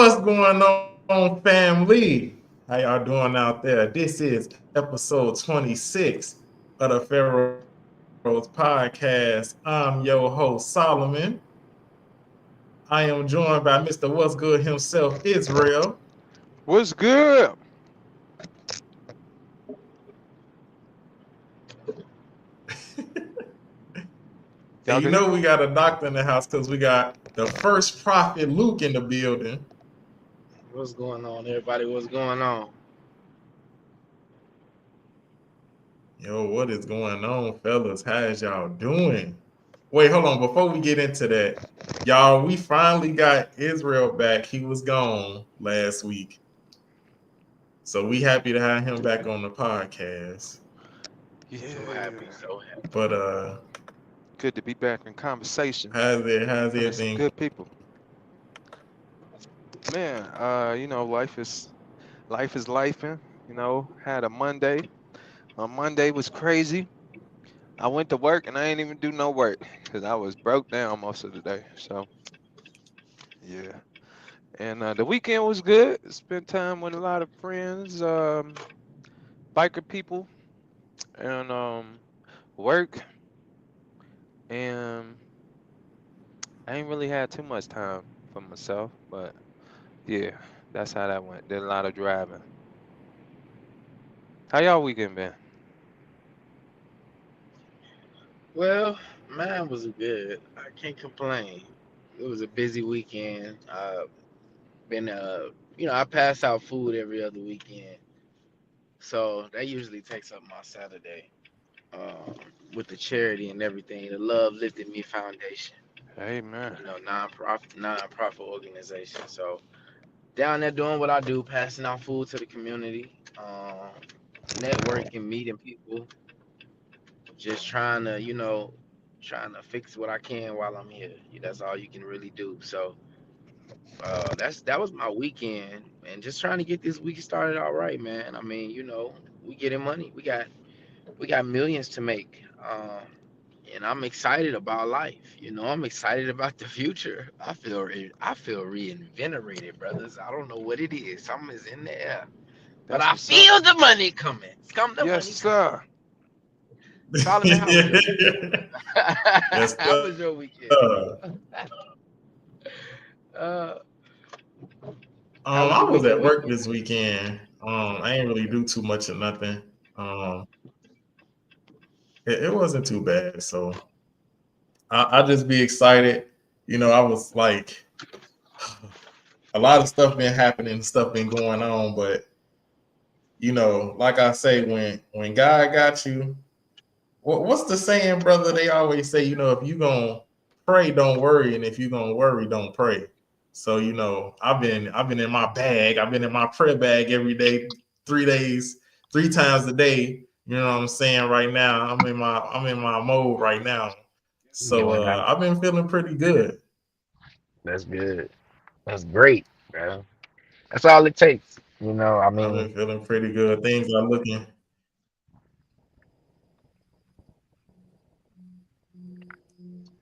What's going on, family? How y'all doing out there? This is episode 26 of the Pharaohs Podcast. I'm your host, Solomon. I am joined by Mr. What's Good himself, Israel. What's good? And Y'all you can hear know me? we got a doctor in the house because we got the first prophet Luke in the building. What's going on, everybody? What's going on? Yo, what is going on, fellas? How is y'all doing? Wait, hold on. Before we get into that, y'all, we finally got Israel back. He was gone last week. So we happy to have him back on the podcast. So happy, Yeah. so happy. But Good to be back in conversation. how's I mean, some everything? good people. Man, life is lifing. Had a Monday. Monday was crazy. I went to work and I ain't even do no work because I was broke down most of the day. So yeah. And the weekend was good. Spent time with a lot of friends, biker people, and work. And I ain't really had too much time for myself, but yeah, that's how that went. Did a lot of driving. How y'all weekend been? Well, mine was good. I can't complain. It was a busy weekend. Been I pass out food every other weekend, so that usually takes up my Saturday. Um, with the charity and everything, the Love Lifted Me Foundation. Amen. Nonprofit organization. So down there doing what I do, passing out food to the community, networking, meeting people, just trying to fix what I can while I'm here. That's all you can really do. So that was my weekend, and just trying to get this week started all right, man. I mean, we getting money. We got millions to make. And I'm excited about life. I'm excited about the future. I feel reinvigorated, brothers. I don't know what it is. Something is in the air, but That's I what's up. feel the money coming. Come, the Yes, money coming. sir. Solomon, how was your weekend? Yes, How sir. was your weekend? Uh, how was I your was at weekend? work this weekend. I ain't really do too much of nothing. Um, it wasn't too bad. So I just be excited. I was like, a lot of stuff been happening, stuff been going on, but like I say, when God got you, what's the saying, brother? They always say, if you gonna pray, don't worry, and if you gonna worry, don't pray. So I've been in my bag. I've been in my prayer bag every day, 3 days, 3 times a day. You know what I'm saying? Right now, I'm in my mode right now. You So and I, I've been feeling pretty good. that's good. That's great, bro. That's all it takes. I I've mean, been feeling pretty good. Things are looking.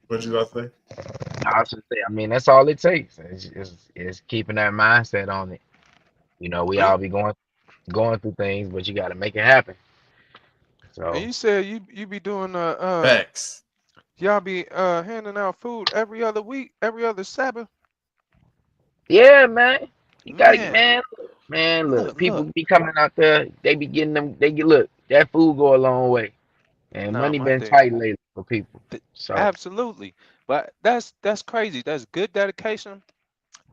What you got to say? I should say, I mean, that's all it takes. It's keeping that mindset on it. We And all be going through things, but you got to make it happen. So you said you be doing Facts. y'all be handing out food every other week, every other Sabbath. yeah, man, you gotta get Man, man, look, look. people be coming out there. They be getting them. They get look. That food go a long way, and Nah, money my been thing. tight lately for people. So Absolutely. But that's crazy. That's good dedication.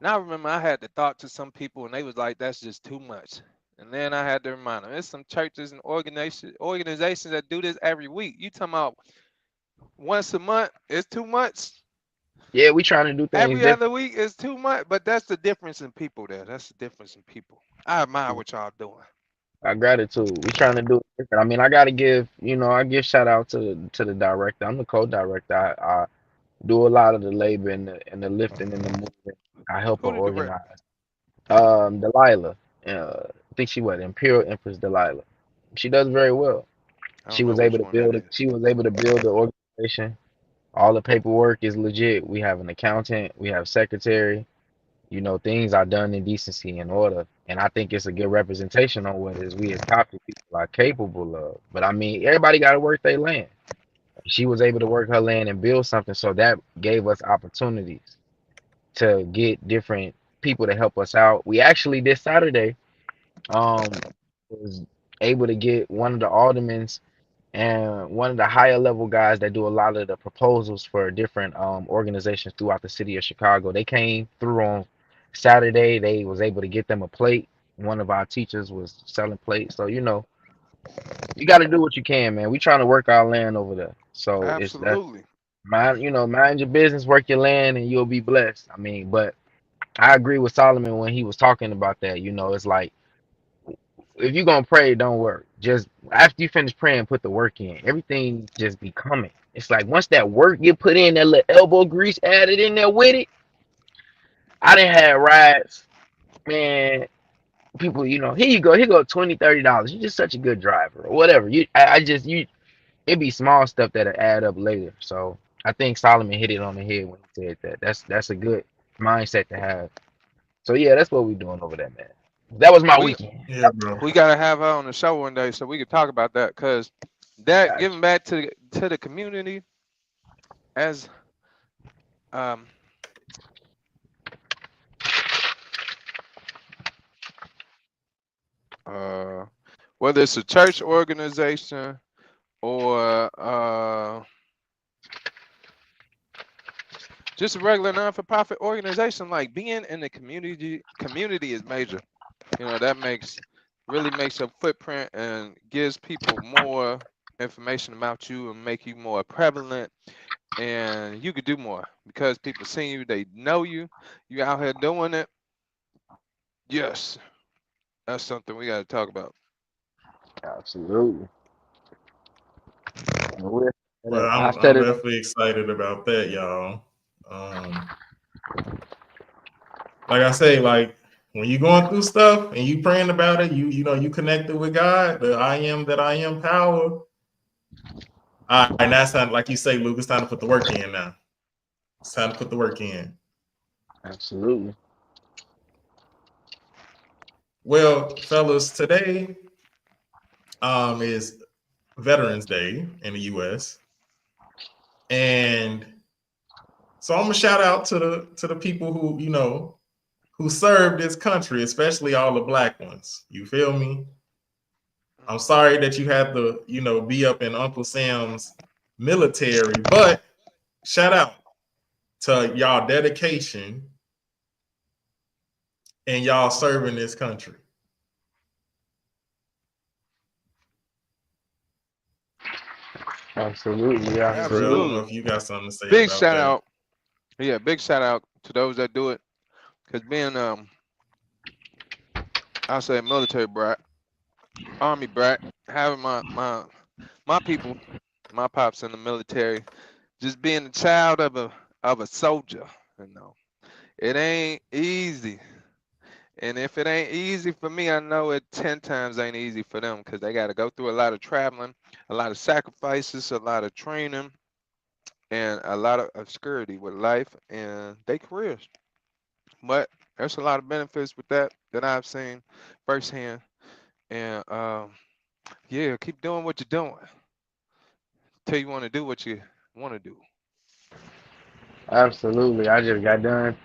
Now I remember I had to talk to some people and they was like, that's just too much. And then I had to remind them, there's some churches and organizations that do this every week. You talking about once a month is too much. yeah, we trying to do things Every different. other week is too much. But that's the difference in people there. That's the difference in people. I admire what y'all doing. Our gratitude. We trying to do it different. I mean, I gotta give, I give shout out to the director. I'm the co-director. I do a lot of the labor and the lifting and the movement. I help her Who the director? organize. Delilah. I think she what Imperial Empress Delilah. She does very well. I She don't know was able which to one that build it. is. She was able to build the organization. All the paperwork is legit. We have an accountant. We have secretary. things are done in decency and order. And I think it's a good representation on what is we as Coptic people are capable of. But I mean, everybody got to work their land. She was able to work her land and build something, so that gave us opportunities to get different people to help us out. We actually this Saturday was able to get one of the aldermans and one of the higher level guys that do a lot of the proposals for different organizations throughout the city of Chicago. They came through on Saturday. They was able to get them a plate. One of our teachers was selling plates. So you got to do what you can, man. We trying to work our land over there. So it's that Absolutely. mind your business, work your land, and you'll be blessed. I mean, but I agree with Solomon when he was talking about that. It's like if you're gonna pray, don't work. Just after you finish praying, put the work in. Everything just be coming. It's like once that work get put in, that little elbow grease added in there with it. I didn't have rides, man. People, here you go, here go $20, $30. You're just such a good driver or whatever. It be small stuff that'll add up later. So I think Solomon hit it on the head when he said that. That's a good mindset to have. So yeah, that's what we doing over there, man. That was my We weekend. Yeah, bro. we gotta have her on the show one day so we can talk about that. Cause that Gotcha. giving back to the community as um uh whether it's a church organization or just a regular non-for-profit organization, like being in the community is major. That really makes a footprint and gives people more information about you and make you more prevalent, and you could do more because people see you, they know you out here doing it. Yes, that's something we got to talk about. Absolutely. Well, I I'm said it. definitely excited about that, y'all. Um, like I say, like when you going through stuff and you praying about it, you connected with God, the I am that I am power. All right, now it's time, like you say, Luke, it's time to put the work in now. It's time to put the work in. Absolutely. Well, fellas, today is Veterans Day in the US. And so I'm gonna shout out to the people who served this country, especially all the black ones. You feel me? I'm sorry that you had to, be up in Uncle Sam's military, but shout out to y'all dedication and y'all serving this country. Absolutely. Terrell, I don't know Absolutely. if you got something to say Big about shout that. out. Yeah, big shout out to those that do it. Because being I'll say military brat, army brat, having my people, my pops in the military, just being a child of a soldier, it ain't easy. And if it ain't easy for me, I know it 10 times ain't easy for them because they got to go through a lot of traveling, a lot of sacrifices, a lot of training, and a lot of obscurity with life and their careers. But there's a lot of benefits with that I've seen firsthand. And yeah, keep doing what you're doing till you want to do what you want to do. Absolutely. I just got done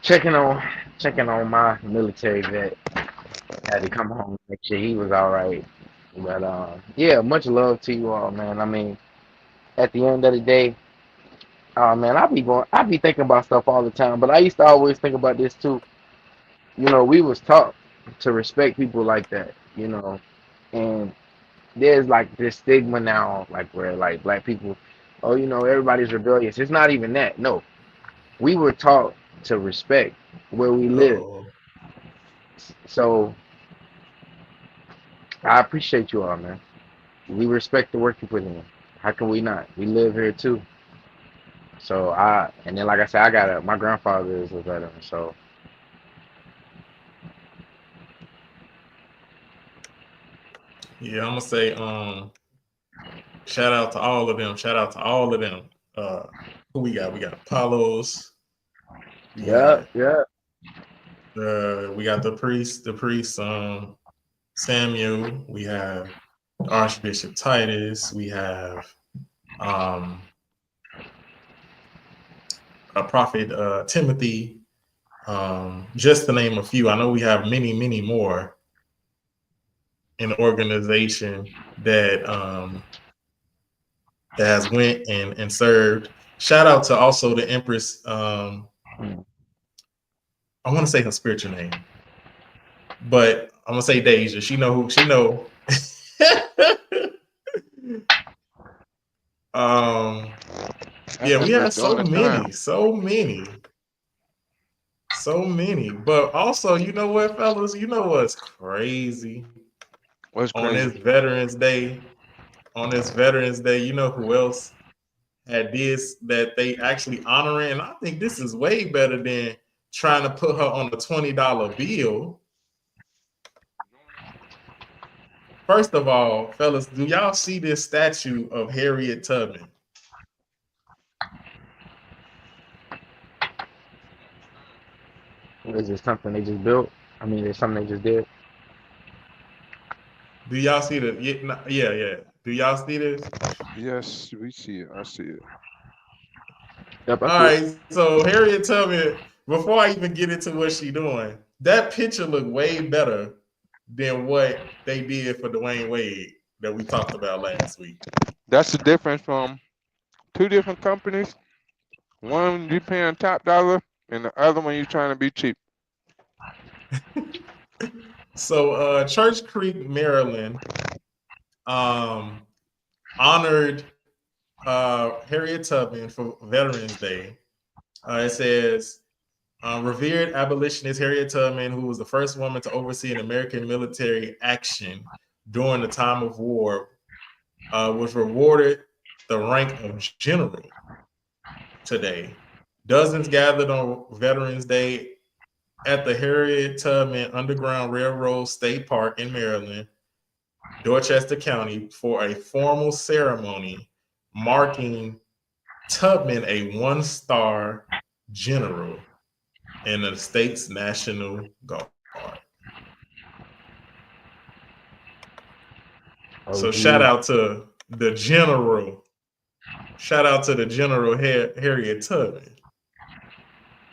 checking on my military vet. Had to come home, make sure he was all right. But yeah, much love to you all, man. I mean, at the end of the day, man, I be thinking about stuff all the time. But I used to always think about this too. We was taught to respect people like that. And there's like this stigma now, like where like black people, oh, everybody's rebellious. It's not even that. No, we were taught to respect where we live. Oh, So I appreciate you all, man. We respect the work you put in. How can we not? We live here too. So and then like I said, my grandfather is a veteran. So yeah, I'm gonna say shout out to all of them. Shout out to all of them. Who we got? We got Apollos. We yeah, got yeah. We got the priest, Samuel. We have Archbishop Titus. We have um, a prophet Timothy. Just to name a few. I know we have many, many more in the organization that has went and served. Shout out to also the Empress. I want to say her spiritual name, but I'm gonna say Deja. She know who she know. Yeah, we have so many. But also, you know what, fellas? You know what's crazy? What's On crazy? this Veterans Day, you know who else had this that they actually honoring? And I think this is way better than trying to put her on a $20 bill. First of all, fellas, do y'all see this statue of Harriet Tubman? Is it something they just built? I mean, it's something they just did. Do y'all see the? Yeah. Do y'all see this? Yes, we see it. I see it. Yep, All right. So Harriet Tubman. Before I even get into what she doing, that picture looked way better than what they did for Dwayne Wade that we talked about last week. That's the difference from two different companies. One you paying top dollar, and the other one you trying to be cheap. So Church Creek, Maryland, honored Harriet Tubman for Veterans Day. It says, revered abolitionist Harriet Tubman, who was the first woman to oversee an American military action during the time of war, was rewarded the rank of general today. Dozens gathered on Veterans Day at the Harriet Tubman Underground Railroad State Park in Maryland, Dorchester County, for a formal ceremony marking Tubman a one-star general in the state's National Guard. So shout out to the general. Shout out to the General Harriet Tubman.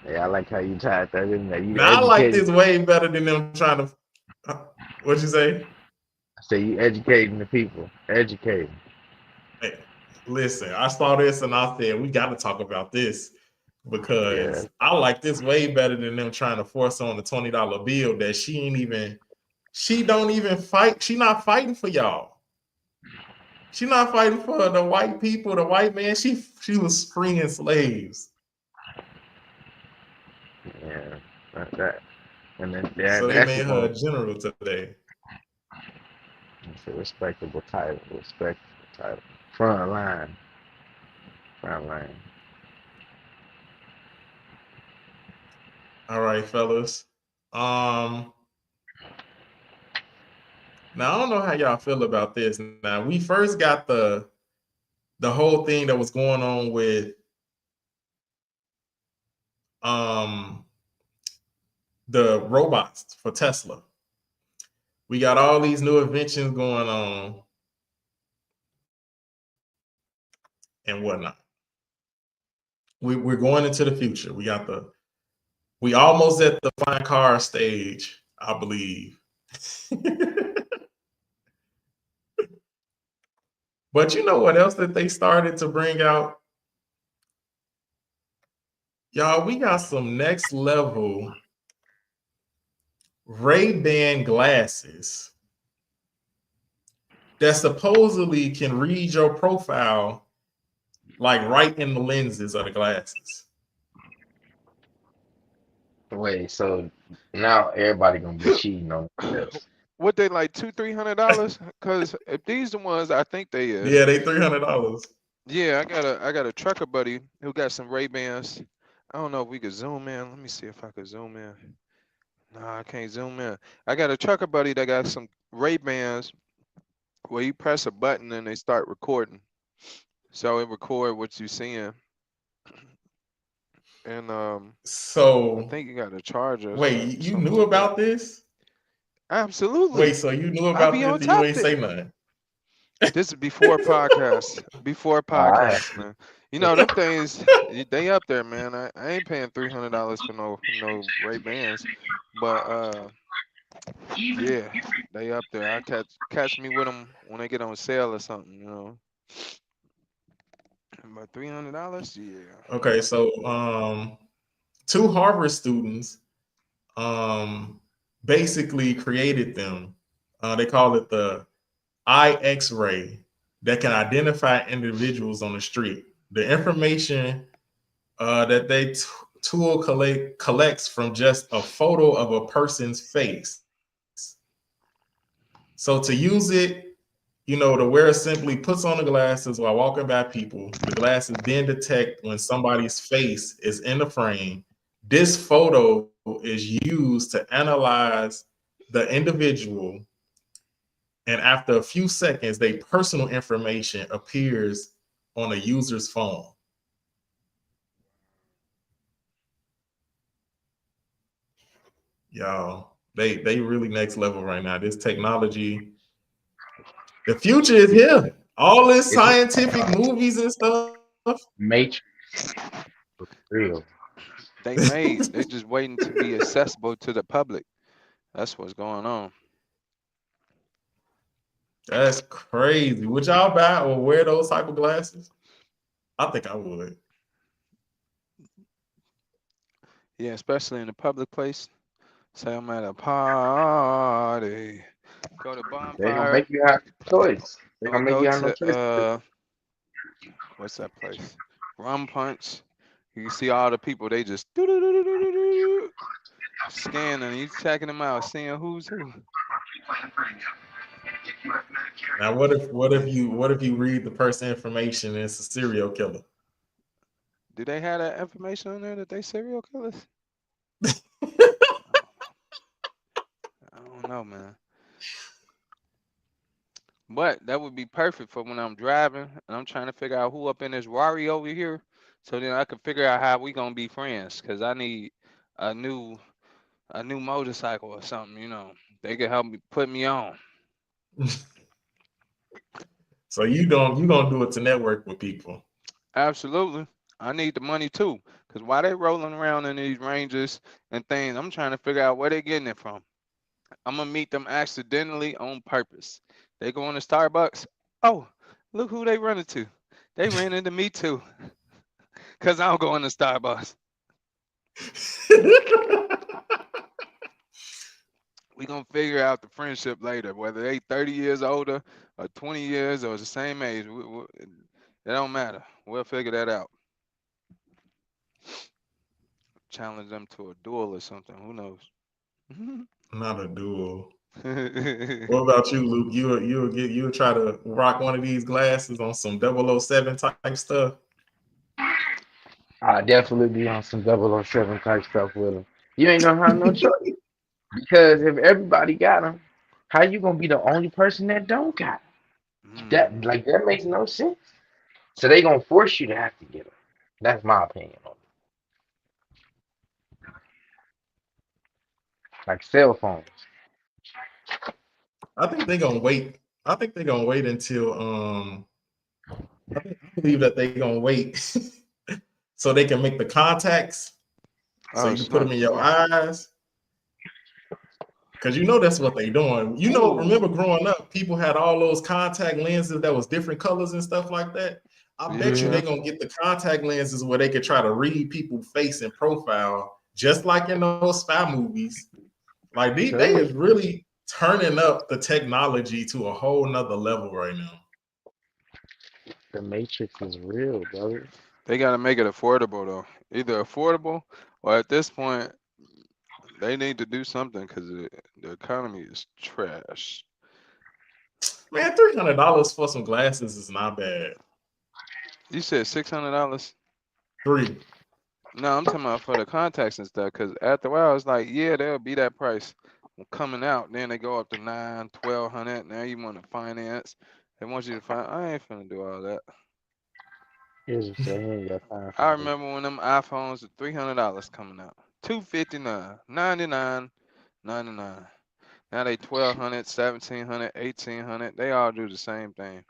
Yeah, I like how you tied that in there. Now I like this way better than them trying to. What'd you say? I say you educating the people. Educating. Hey, listen, I saw this and I said we got to talk about this because I like this way better than them trying to force on the $20 bill that she don't even fight. She not fighting for y'all. She not fighting for the white people, the white man. She was freeing slaves. Yeah, that. And then so they made her a general today. It's a respectable title. Front line. All right, fellas. Now I don't know how y'all feel about this. Now we first got the whole thing that was going on with the robots for Tesla. We got all these new inventions going on and whatnot. We're going into the future. We almost at the flying car stage, I believe. But you know what else that they started to bring out? Y'all, we got some next level Ray-Ban glasses that supposedly can read your profile like right in the lenses of the glasses. Wait, so now everybody gonna be cheating on this. What they like $200-$300? Because if these the ones I think they is. Yeah, they $300. Yeah, I got a trucker buddy who got some Ray-Bans. I don't know if we could zoom in. Let me see if I could zoom in. No, I can't zoom in. I got a trucker buddy that got some Ray-Bans where you press a button and they start recording. So it record what you're seeing. and I So think you got to charge us or wait, you something knew like that. about this? Wait, Absolutely, so you knew I about be on this and you top ain't of it. say nothing? This is before podcast. Before I podcast, man. You know them things. They up there, man. I ain't paying $300 for no Ray Bans, but yeah, they up there. I catch me with them when they get on sale or something. But $300, yeah. Okay, so two Harvard students basically created them. They call it the IX ray that can identify individuals on the street. The information that they tool collects from just a photo of a person's face. So to use it, the wearer simply puts on the glasses while walking by people. The glasses then detect when somebody's face is in the frame. This photo is used to analyze the individual, and after a few seconds, their personal information appears on a user's phone. Y'all, they really next level right now. This technology, the future is here. All this it's scientific movies and stuff. Matrix real. They just waiting to be accessible to the public. That's what's going on. That's crazy. Would y'all buy or wear those type of glasses? I think I would. Yeah, especially in a public place. Say I'm at a party. Go to They're gonna bonfire make you have no choice. They're or gonna make go you have no to choice. what's that place? Rum Punch. You see all the people, they just do scanning, you checking them out, seeing who's who. Now, what if you read the person information and it's a serial killer? Do they have that information on there that they serial killers? I don't know, man. But that would be perfect for when I'm driving and I'm trying to figure out who up in this Rari over here, so then I can figure out how we gonna be friends. Cause I need a new motorcycle or something. They can help me put me on. So you gonna do it to network with people. Absolutely. I need the money too. Cause while they rolling around in these ranges and things, I'm trying to figure out where they getting it from. I'm gonna meet them accidentally on purpose. They go into Starbucks. Oh, look who they run into. They ran into me too. Cause I don't go into Starbucks. We gonna figure out the friendship later, whether they 30 years older or 20 years or the same age. It don't matter. We'll figure that out. Challenge them to a duel or something. Who knows? Not a duel. What about you, Luke? You'll try to rock one of these glasses on some 007 type stuff. I definitely be on some 007 type stuff with them. You ain't gonna have no choice because if everybody got them, how you gonna be the only person that don't got 'em? Mm. That makes no sense. So they gonna force you to have to get them. That's my opinion on it. Like cell phones. I think they're gonna wait. I think they're gonna wait until I believe that they're gonna wait so they can make the contacts so Oh you can put snap! them in your eyes. Because that's what they doing. Remember growing up, people had all those contact lenses that was different colors and stuff like that. I bet you Yeah. they're gonna get the contact lenses where they could try to read people's face and profile, just like in those spy movies. Like they is really turning up the technology to a whole nother level right now. The Matrix is real, brother. They gotta make it affordable though. Either affordable or at this point they need to do something because the economy is trash. Man, $300 for some glasses is not bad. You said $600? Three. No, I'm talking about for the contacts and stuff. Because after a while, it's like, yeah, they'll be that price coming out. Then they go up to 1200. Now you want to finance. They want you to find. I ain't finna do all that. Here's a say he ain't got time for I me. remember when them iPhones were $300 coming out. 259, 99, 99. Now they 1200, 1700, 1800. They all do the same thing.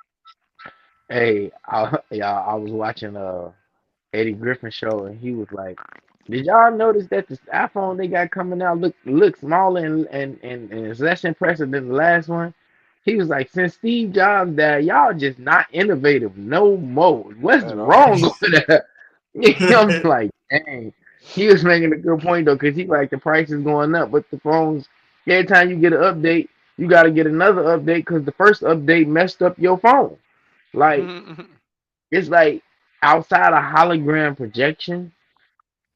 Hey, I was watching Eddie Griffin show and he was like, "Did y'all notice that the iPhone they got coming out look smaller and it's less impressive than the last one?" He was like, "Since Steve Jobs died, y'all just not innovative no more. What's At all. wrong with that?" I'm like, dang. He was making a good point though, because he like the price is going up, but the phones every time you get an update, you got to get another update because the first update messed up your phone. Like it's like outside of hologram projection,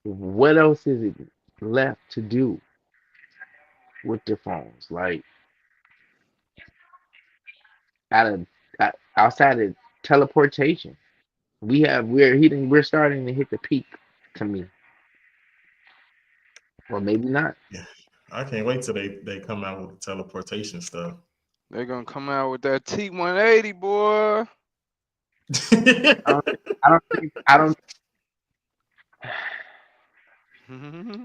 what else is it left to do with the phones? Like out of outside of teleportation, we're starting to hit the peak to me, or maybe not. Yeah, I can't wait till they come out with the teleportation stuff. They're gonna come out with that T180, boy. I don't, I don't think,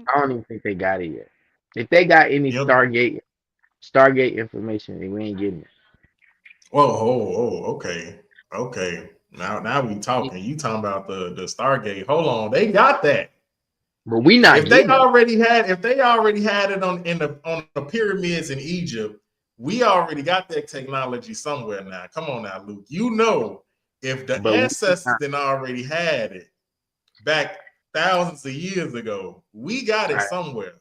I don't even think they got it yet. If they got any Yep. Stargate information, then we ain't getting Whoa, okay, okay. Now we it. talking. You talking about the Stargate? Hold on, they got that. But we not getting it. If they already had it on the pyramids in Egypt, we already got that technology somewhere now. Come on now, Luke. You know, if the But we ancestors not. then already had it back thousands of years ago, we got it Right. somewhere.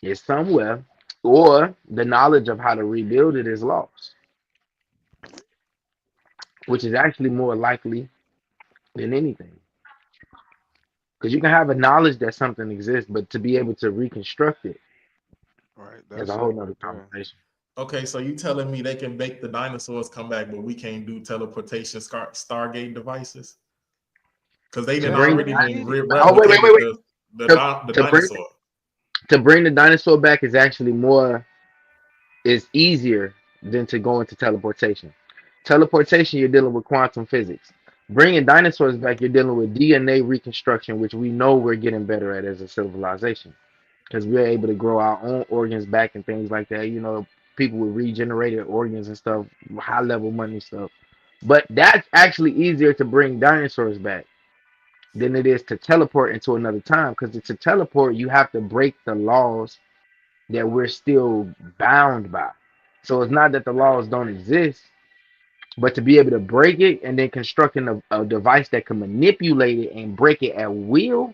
It's somewhere, or the knowledge of how to rebuild it is lost, which is actually more likely than anything. Because you can have a knowledge that something exists, but to be able to reconstruct it Right, is a that's whole it nother right there. conversation. Okay, so you telling me they can make the dinosaurs come back, but we can't do teleportation Stargate devices? Because they To didn't bring Nah, the already we didn't get it. oh wait wait replicated wait wait to, the to bring dinosaur. to bring the dinosaur back is actually more is easier than to go into teleportation. Teleportation, you're dealing with quantum physics. Bringing dinosaurs back, you're dealing with DNA reconstruction, which we know we're getting better at as a civilization because we're able to grow our own organs back and things like that. You know, people with regenerated organs and stuff, high level money stuff. But that's actually easier to bring dinosaurs back than it is to teleport into another time because to teleport, you have to break the laws that we're still bound by. So it's not that the laws don't exist, but to be able to break it and then constructing a device that can manipulate it and break it at will,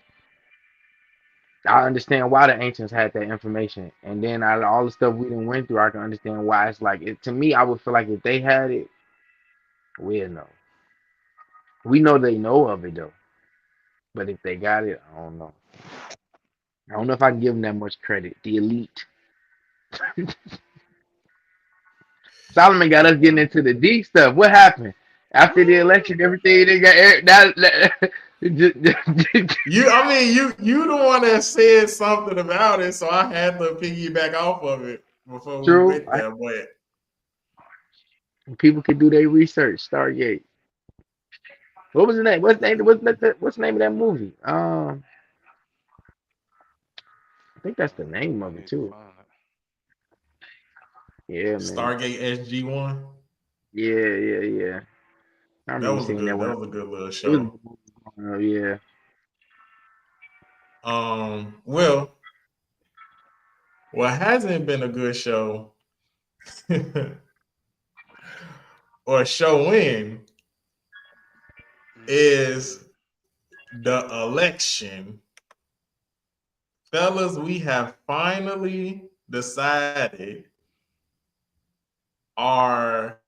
I understand why the ancients had that information. And then out of all the stuff we didn't went through, I can understand why it's like it to me, I would feel like if they had it, we'll know. We know they know of it though. But if they got it, I don't know. I don't know if I can give them that much credit. The elite. Solomon got us getting into the deep stuff. What happened after the election? Everything they got I mean, you the one that said something about it, so I had to piggyback off of it before we true. went there. But People can do their research. Stargate. What was the name? What's the name of that movie? I think that's the name I of it need to too. find it. Yeah, man. Stargate SG-1, Yeah. I remember seeing that that one. was a good little It was a show. good movie. Yeah. Well, what hasn't been a good show or show in is the election. Fellas, we have finally decided our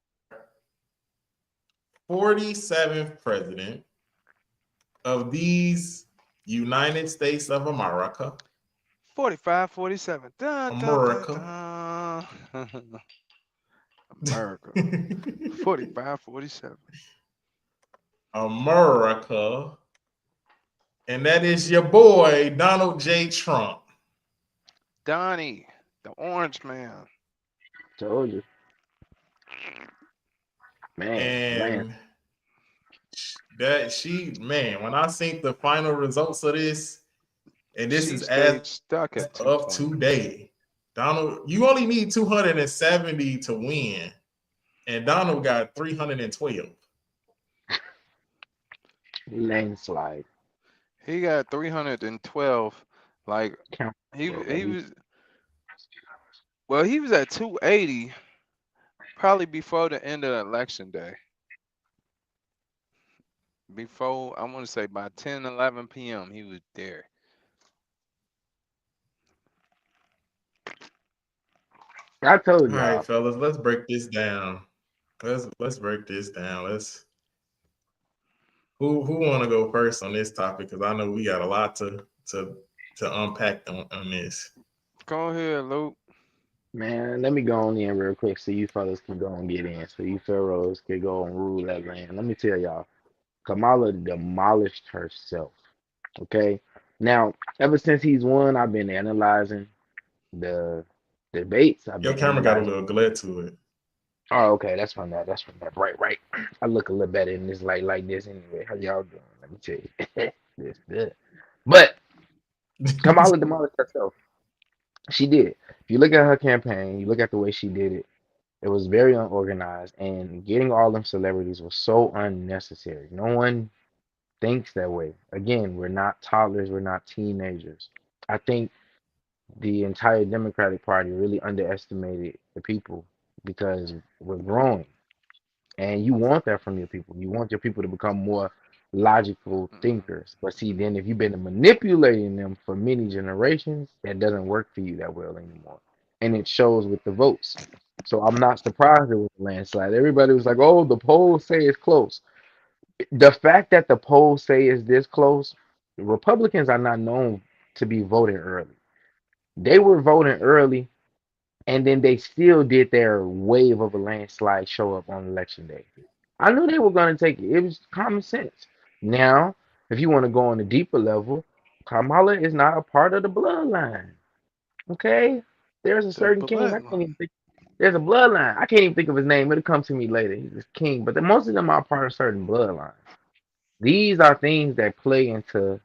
47th president of these United States of America. 45, 47. Dun, dun, dun, America. dun. America. 45, 47. America. And that is your boy, Donald J. Trump. Donnie, the orange man. Told you. Man. And That she, man, when I seen the final results of this, and this She is as stayed stuck at of 220. today, Donald, you only need 270 to win, and Donald got 312. Landslide. He got 312. Like Count. he was well, he was at 280 probably before the end of election day. Before I want to say by 10, 11 p.m. he was there. I told All right, y'all, fellas, let's break this down. Let's break this down. Let's who want to go first on this topic? Because I know we got a lot to unpack on this. Go ahead, Luke. man. Let me go on in real quick so you fellas can go and get in. So you pharaohs can go and rule that land. Let me tell y'all, Kamala demolished herself. Okay. Now, ever since he's won, I've been analyzing the debates. I've Your been camera got a analyzing. little glare to it. Oh, okay. That's from that. That's from that. Right, right. I look a little better in this light like this anyway. How y'all doing? Let me tell you. This good. But Kamala demolished herself. She did. If you look at her campaign, you look at the way she did it, it was very unorganized, and getting all them celebrities was so unnecessary. No one thinks that way. Again, we're not toddlers, we're not teenagers. I think the entire Democratic Party really underestimated the people because we're growing. And you want that from your people. You want your people to become more logical Mm-mm. thinkers. But see, then if you've been manipulating them for many generations, that doesn't work for you that well anymore. And it shows with the votes. So I'm not surprised it was a landslide. Everybody was like, oh, the polls say it's close. The fact that the polls say it's this close, Republicans are not known to be voting early. They were voting early, and then they still did their wave of a landslide show up on election day. I knew they were going to take it. It was common sense. Now, if you want to go on a deeper level, Kamala is not a part of the bloodline. Okay? There's a The certain king. I can't bloodline. even think. There's a bloodline. I can't even think of his name. It'll come to me later. He's a king. But most of them are part of certain bloodlines. These are things that play into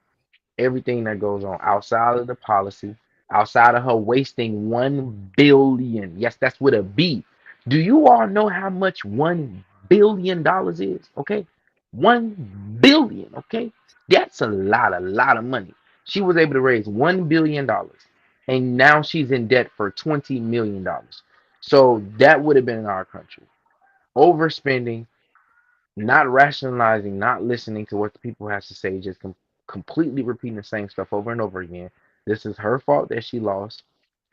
everything that goes on outside of the policy, outside of her wasting 1 billion. Yes, that's with a B. Do you all know how much $1 billion is? Okay, 1 billion. Okay, that's a lot of money. She was able to raise $1 billion, and now she's in debt for $20 million. So that would have been in our country overspending, not rationalizing, not listening to what the people has to say, just completely repeating the same stuff over and over again. This is her fault that she lost.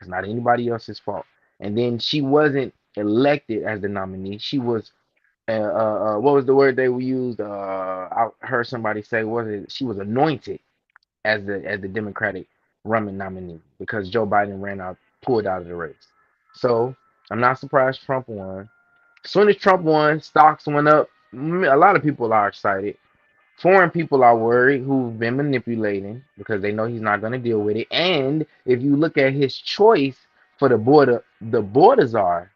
It's not anybody else's fault. And then she wasn't elected as the nominee. She was, what was the word they used? I heard somebody say, was it? She was anointed as the Democratic running nominee because Joe Biden pulled out of the race. So I'm not surprised Trump won. As soon as Trump won, stocks went up. A lot of people are excited. Foreign people are worried who've been manipulating because they know he's not going to deal with it. And if you look at his choice for the border czar,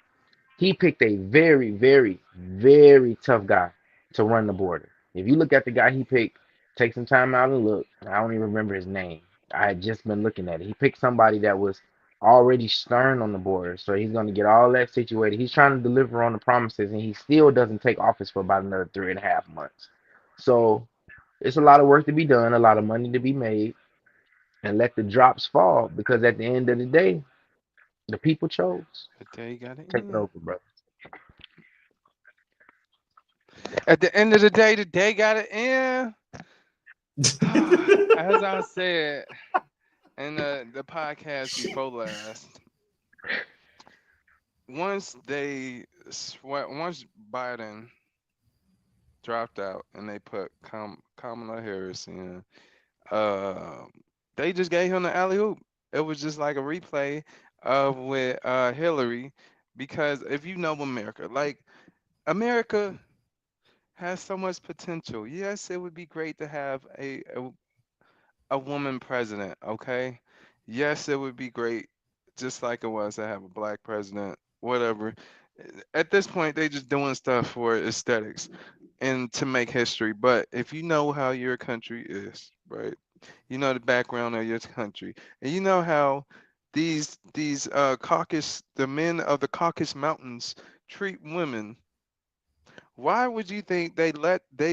he picked a very, very, very tough guy to run the border. If you look at the guy he picked, take some time out and look. I don't even remember his name. I had just been looking at it. He picked somebody that was already stern on the border, so he's going to get all that situated. He's trying to deliver on the promises, and he still doesn't take office for about another 3.5 months. So it's a lot of work to be done, a lot of money to be made, and let the drops fall because at the end of the day, the people chose. The day got to Take it end. over, bro. At the end of the day got to end. As I said in the podcast before last, once Biden dropped out and they put Kamala Harris in, uh, they just gave him the alley oop. It was just like a replay of with Hillary, because if you know America, like America has so much potential. Yes, it would be great to have a woman president, okay? Yes, it would be great, just like it was to have a black president, whatever. At this point, they just doing stuff for aesthetics. and to make history. But if you know how your country is, right? You know the background of your country, and you know how these Caucasus, the men of the Caucasus Mountains treat women. Why would you think they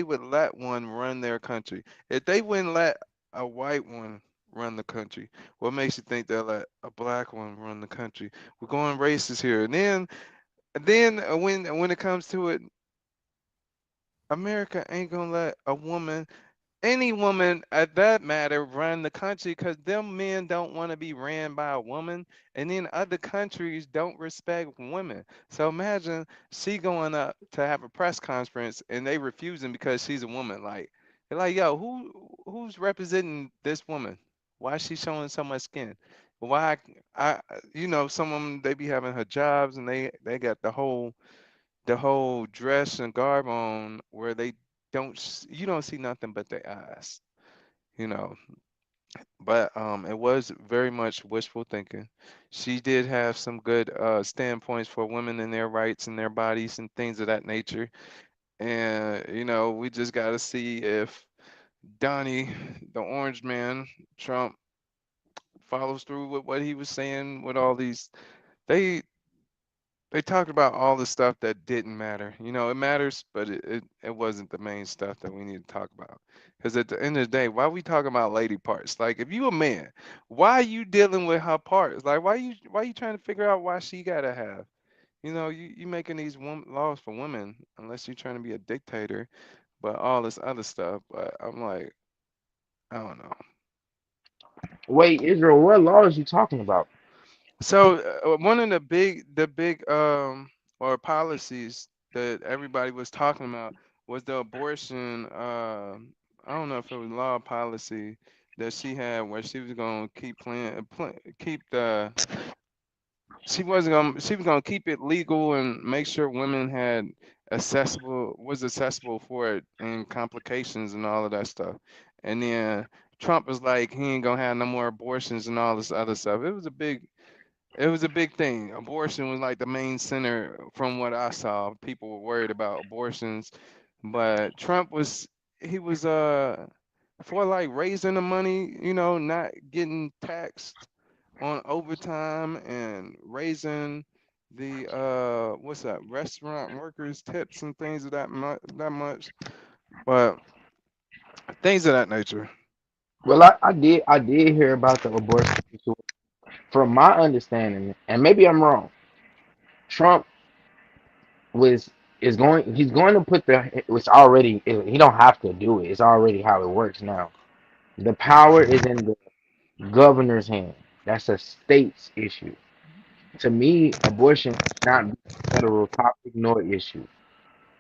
would let one run their country? If they wouldn't let a white one run the country, what makes you think they'll let a black one run the country? We're going racist here. And then when it comes to it, America ain't gonna let a woman, any woman at that matter, run the country because them men don't want to be ran by a woman, and then other countries don't respect women. So imagine she going up to have a press conference and they refusing because she's a woman. Like they're like, yo, who's representing this woman? Why is she showing so much skin? Why some of them, they be having hijabs and they got the whole dress and garb on where they you don't see nothing but their eyes, you know. But it was very much wishful thinking. She did have some good standpoints for women and their rights and their bodies and things of that nature. And we just got to see if Donnie, the orange man, Trump, follows through with what he was saying with all these. They talked about all the stuff that didn't matter. It matters, but it wasn't the main stuff that we need to talk about. Because at the end of the day, why are we talking about lady parts? Like, if you a man, why are you dealing with her parts? Like, why you trying to figure out why she gotta have? You making these laws for women unless you're trying to be a dictator, but all this other stuff. But I'm like, I don't know. Wait, Israel, what laws you talking about? So one of the big or policies that everybody was talking about was the abortion. I don't know if it was law or policy that she had where she was gonna keep the she was gonna keep it legal and make sure women had accessible for it and complications and all of that stuff. And then Trump was like he ain't gonna have no more abortions and all this other stuff. It was a big thing. Abortion was like the main center from what I saw. People were worried about abortions, but Trump he was for like raising the money, not getting taxed on overtime and raising the what's that, restaurant workers tips and things of that much, but things of that nature. Well, I did hear about the abortion situation. From my understanding, and maybe I'm wrong, Trump was is going he's going to put the it's already he don't have to do it. It's already how it works now. The power is in the governor's hand. That's a state's issue. To me, abortion should not be a federal topic nor issue.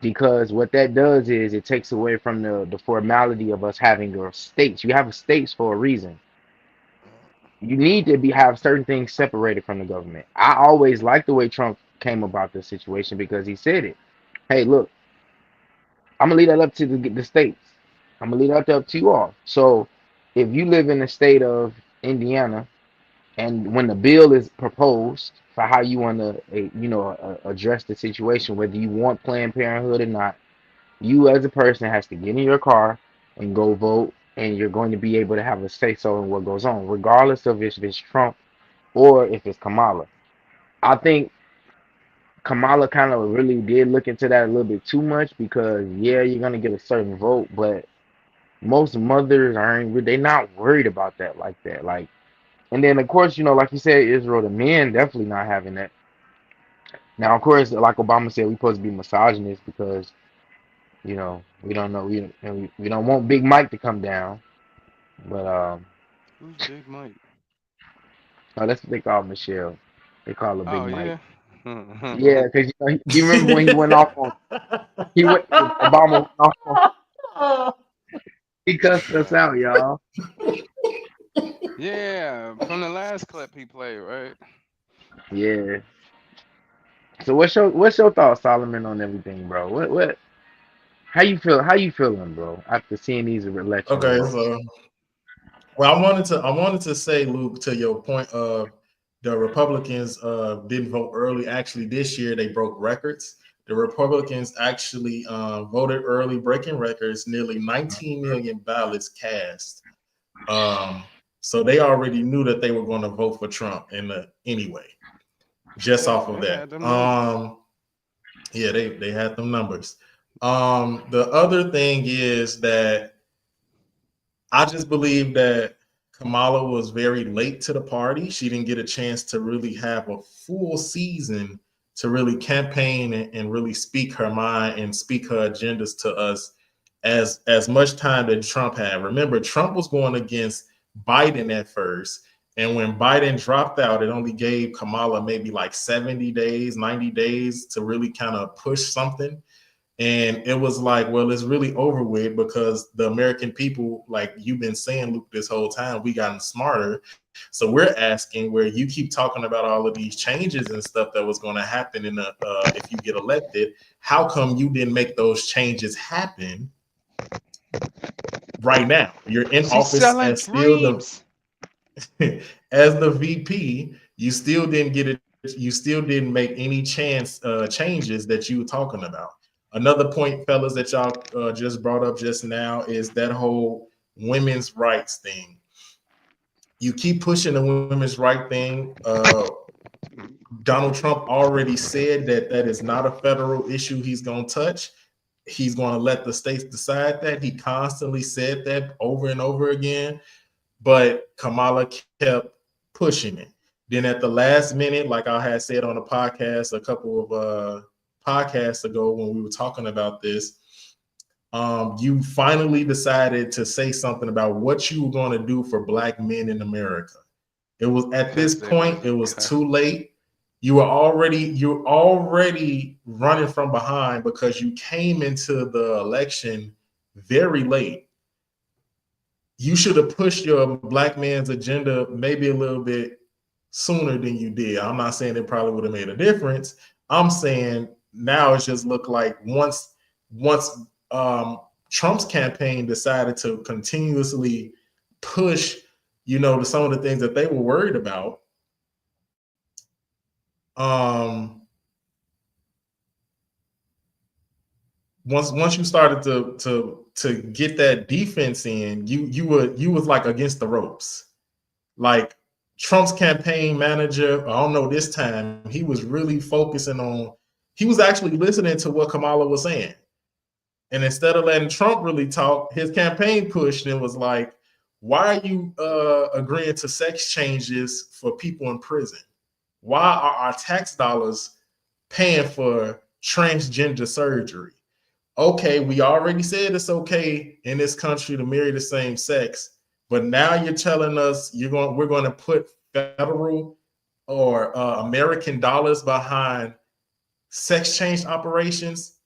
Because what that does is it takes away from the formality of us having your states. You have states for a reason. You need to be have certain things separated from the government. I always liked the way Trump came about this situation because he said it. Hey, look, I'm gonna leave that up to the states. I'm gonna leave that up to you all. So if you live in the state of Indiana, and when the bill is proposed for how you want to, address the situation, whether you want Planned Parenthood or not, you as a person has to get in your car and go vote, and you're going to be able to have a say so in what goes on, regardless of if it's Trump or if it's Kamala. I think Kamala kind of really did look into that a little bit too much because yeah, you're gonna get a certain vote, but most mothers aren't they're not worried about that like that. Like, and then of course, like you said, Israel, the men definitely not having that. Now, of course, like Obama said, we supposed to be misogynist because we don't know we don't want Big Mike to come down, but Who's Big Mike? no, that's what they call Michelle. They call her Big Oh Mike. yeah. Yeah, because do you remember when he went off on Obama went off on he cussed us out, y'all. Yeah, from the last clip he played, right? Yeah. So what's your thoughts, Solomon, on everything, bro? What how you feeling, bro, after seeing these election Okay, results? so well, I wanted to say, Luke, to your point of the Republicans didn't vote early. Actually, this year they broke records. the Republicans actually voted early, breaking records, nearly 19 million ballots cast. Um, so they already knew that they were going to vote for Trump anyway, just off of They that. had them numbers. Yeah, they had them numbers. The other thing is that I just believe that Kamala was very late to the party. She didn't get a chance to really have a full season to really campaign and really speak her mind and speak her agendas to us as much time that Trump had. Remember, Trump was going against Biden at first. And when Biden dropped out, it only gave Kamala maybe like 70 days, 90 days to really kind of push something. And it was like, well, it's really over with because the American people, like you've been saying, Luke, this whole time, we gotten smarter. So we're asking where you keep talking about all of these changes and stuff that was going to happen in the if you get elected. How come you didn't make those changes happen right now? You're in She's office selling as still dreams. as the VP. You still didn't get it. You still didn't make any changes that you were talking about. Another point, fellas, that y'all just brought up just now is that whole women's rights thing. You keep pushing the women's right thing. Donald Trump already said that that is not a federal issue he's going to touch. He's going to let the states decide that. He constantly said that over and over again, but Kamala kept pushing it. Then at the last minute, like I had said on a podcast a couple of podcasts ago when we were talking about this, you finally decided to say something about what you were going to do for Black men in America. It was at this Because they point, it wasn't was cut. too late. You're already running from behind because you came into the election very late. You should have pushed your Black man's agenda maybe a little bit sooner than you did. I'm not saying it probably would have made a difference. I'm saying now it's just looked like once um, Trump's campaign decided to continuously push, to some of the things that they were worried about. Um, once you started to get that defense in, you was like against the ropes. Like Trump's campaign manager, I don't know, this time he was really focusing on, he was actually listening to what Kamala was saying. And instead of letting Trump really talk, his campaign pushed and was like, why are you agreeing to sex changes for people in prison? Why are our tax dollars paying for transgender surgery? Okay, we already said it's okay in this country to marry the same sex, but now you're telling us we're going to put federal or American dollars behind sex change operations.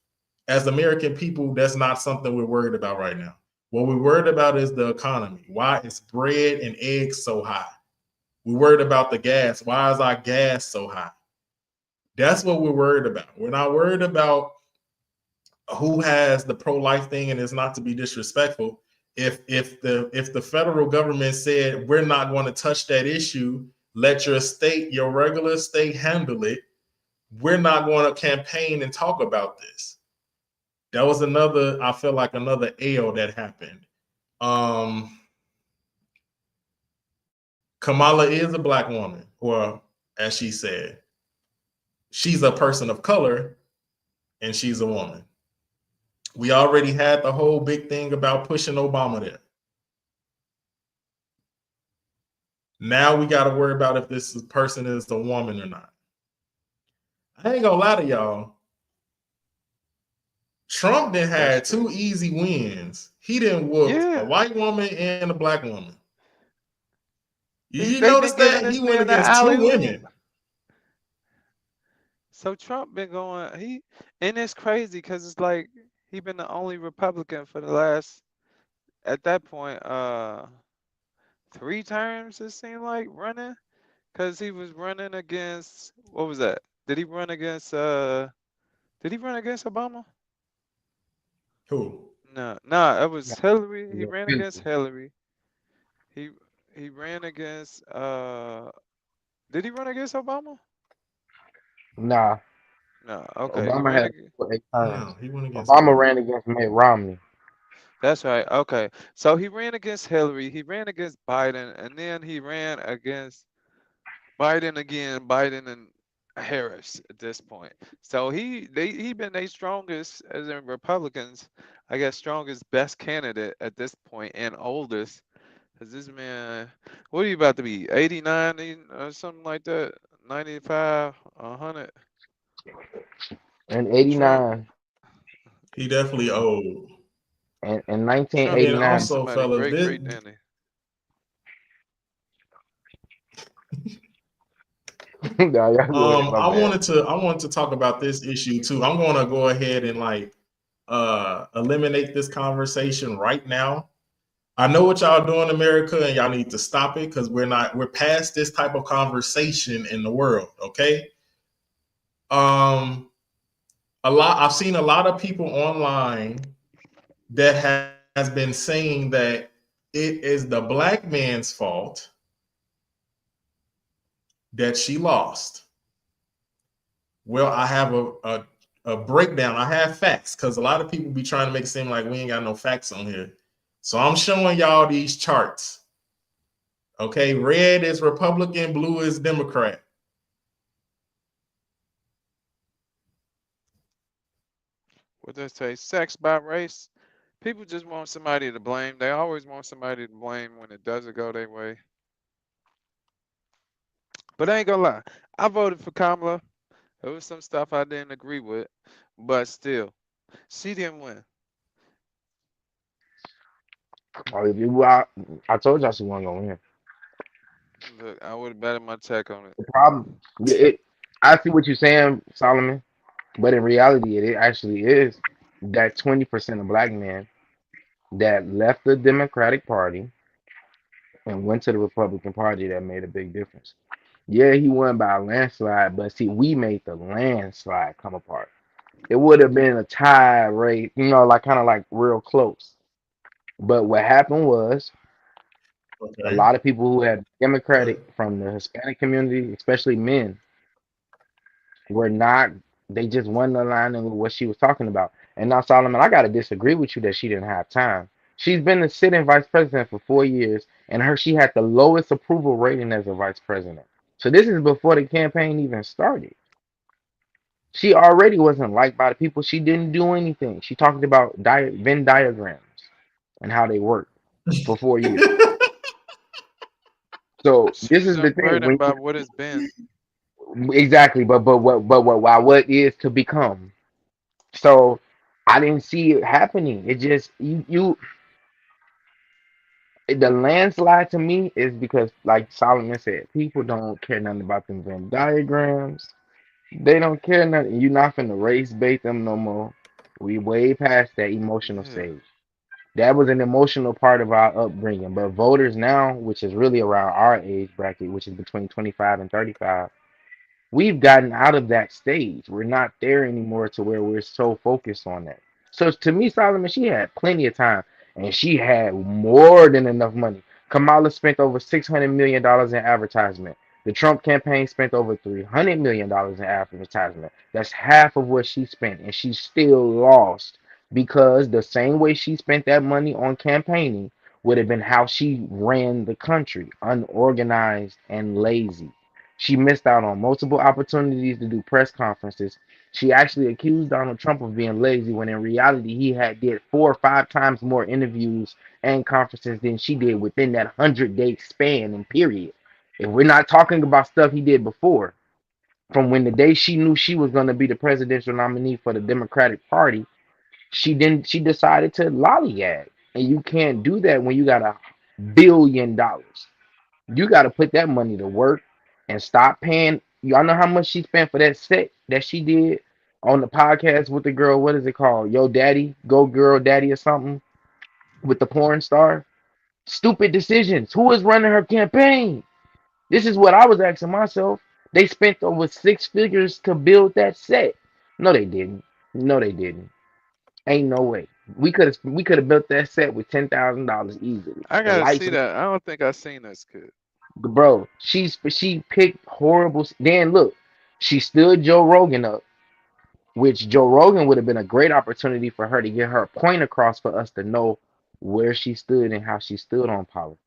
As American people, that's not something we're worried about right now. What we're worried about is the economy. Why is bread and eggs so high? We're worried about the gas. Why is our gas so high? That's what we're worried about. We're not worried about who has the pro-life thing, and it's not to be disrespectful. If the federal government said we're not going to touch that issue, let your regular state handle it. We're not going to campaign and talk about this. That was I feel like another L that happened. Kamala is a Black woman, or as she said, she's a person of color and she's a woman. We already had the whole big thing about pushing Obama there. Now we got to worry about if this person is a woman or not. I ain't gonna lie to y'all. Trump then That's had two crazy. easy wins. He didn't whoop a Yeah, white woman and a Black woman. You they notice been giving that this he went man the against two alley oop. women. So Trump been going and it's crazy because it's like he been the only Republican for the last at that point 3 terms it seemed like running because he was running against what was that? Did he run against Obama? Who? No, it was Hillary. He Yeah, ran against Clinton. Hillary. He he ran against did he run against Obama? Nah, No, okay. He Obama ran had against. 8 terms. Damn, he went against Obama Hillary. ran against Mitt Romney. That's right. Okay. So he ran against Hillary. He ran against Biden, and then he ran against Biden again. Biden and Harris at this point. So he been their strongest, as in Republicans, I guess strongest, best candidate at this point and oldest. Cause this man, what are you about to be? 89 or something like that? 95, 100. In Trump, '89 He definitely old. in Trump And need to be 1989. also, somebody fellas, great, this great Danny. Nah, y'all go ahead. My bad. I wanted to talk about this issue too. I'm gonna go ahead and like eliminate this conversation right now. I know what y'all doing in America and y'all need to stop it because we're past this type of conversation in the world, okay? Um I've seen a lot of people online that has been saying that it is the black man's fault that she lost. Well, I have a breakdown. I have facts because a lot of people be trying to make it seem like we ain't got no facts on here. So I'm showing y'all these charts. Okay, red is Republican, blue is Democrat. What they say, sex by race. People just want somebody to blame. They always want somebody to blame when it doesn't go their way. But I ain't gonna lie, I voted for Kamala. There was some stuff I didn't agree with, but still, she didn't win. Oh, if you, I told y'all she wasn't gonna win. Look, I would have betted my check on it. The problem, I see what you're saying, Solomon, but in reality, it actually is that 20% of black men that left the Democratic Party and went to the Republican Party that made a big difference. Yeah, he won by a landslide, but see, we made the landslide come apart. It would have been a tie race, like kind of like real close. But what happened was a Okay. lot of people who had Democratic But from the Hispanic community, especially men, were not. They just wasn't aligning with what she was talking about. And now, Solomon, I gotta disagree with you that she didn't have time. She's been the sitting vice president for 4 years, and she had the lowest approval rating as a vice president. So this is before the campaign even started. She already wasn't liked by the people. She didn't do anything. She talked about Venn diagrams and how they work for 4 years. So She this was is the thing. unburdened by what it's been. Exactly, but what what is to become. So I didn't see it happening. It just the landslide to me is because, like Solomon said, people don't care nothing about them Venn diagrams. They don't care nothing. You're not finna race bait them no more. We way past that emotional Yeah. stage. That was an emotional part of our upbringing. But voters now, which is really around our age bracket, which is between 25 and 35, we've gotten out of that stage. We're not there anymore to where we're so focused on that. So to me, Solomon, she had plenty of time and she had more than enough money. Kamala spent over $600 million in advertisement. The Trump campaign spent over $300 million in advertisement. That's half of what she spent, and she still lost because the same way she spent that money on campaigning would have been how she ran the country, unorganized and lazy. She missed out on multiple opportunities to do press conferences. She actually accused Donald Trump of being lazy when in reality he had did 4 or 5 times more interviews and conferences than she did within that 100-day span and period. If we're not talking about stuff he did before, from when the day she knew she was going to be the presidential nominee for the Democratic Party, she decided to lollygag. And you can't do that when you got $1 billion. You got to put that money to work and stop paying. Y'all know how much she spent for that set that she did on the podcast with the girl. What is it called? Yo Daddy, Go Girl Daddy, or something with the porn star. Stupid decisions. Who is running her campaign? This is what I was asking myself. They spent over 6 figures to build that set. No, they didn't. No, they didn't. Ain't no way. We could have built that set with $10,000 easily. I The gotta lights, see that. I don't think I seen this kid. bro. She picked horrible. Then look, she stood Joe Rogan up. which Joe Rogan would have been a great opportunity for her to get her point across for us to know where she stood and how she stood on politics.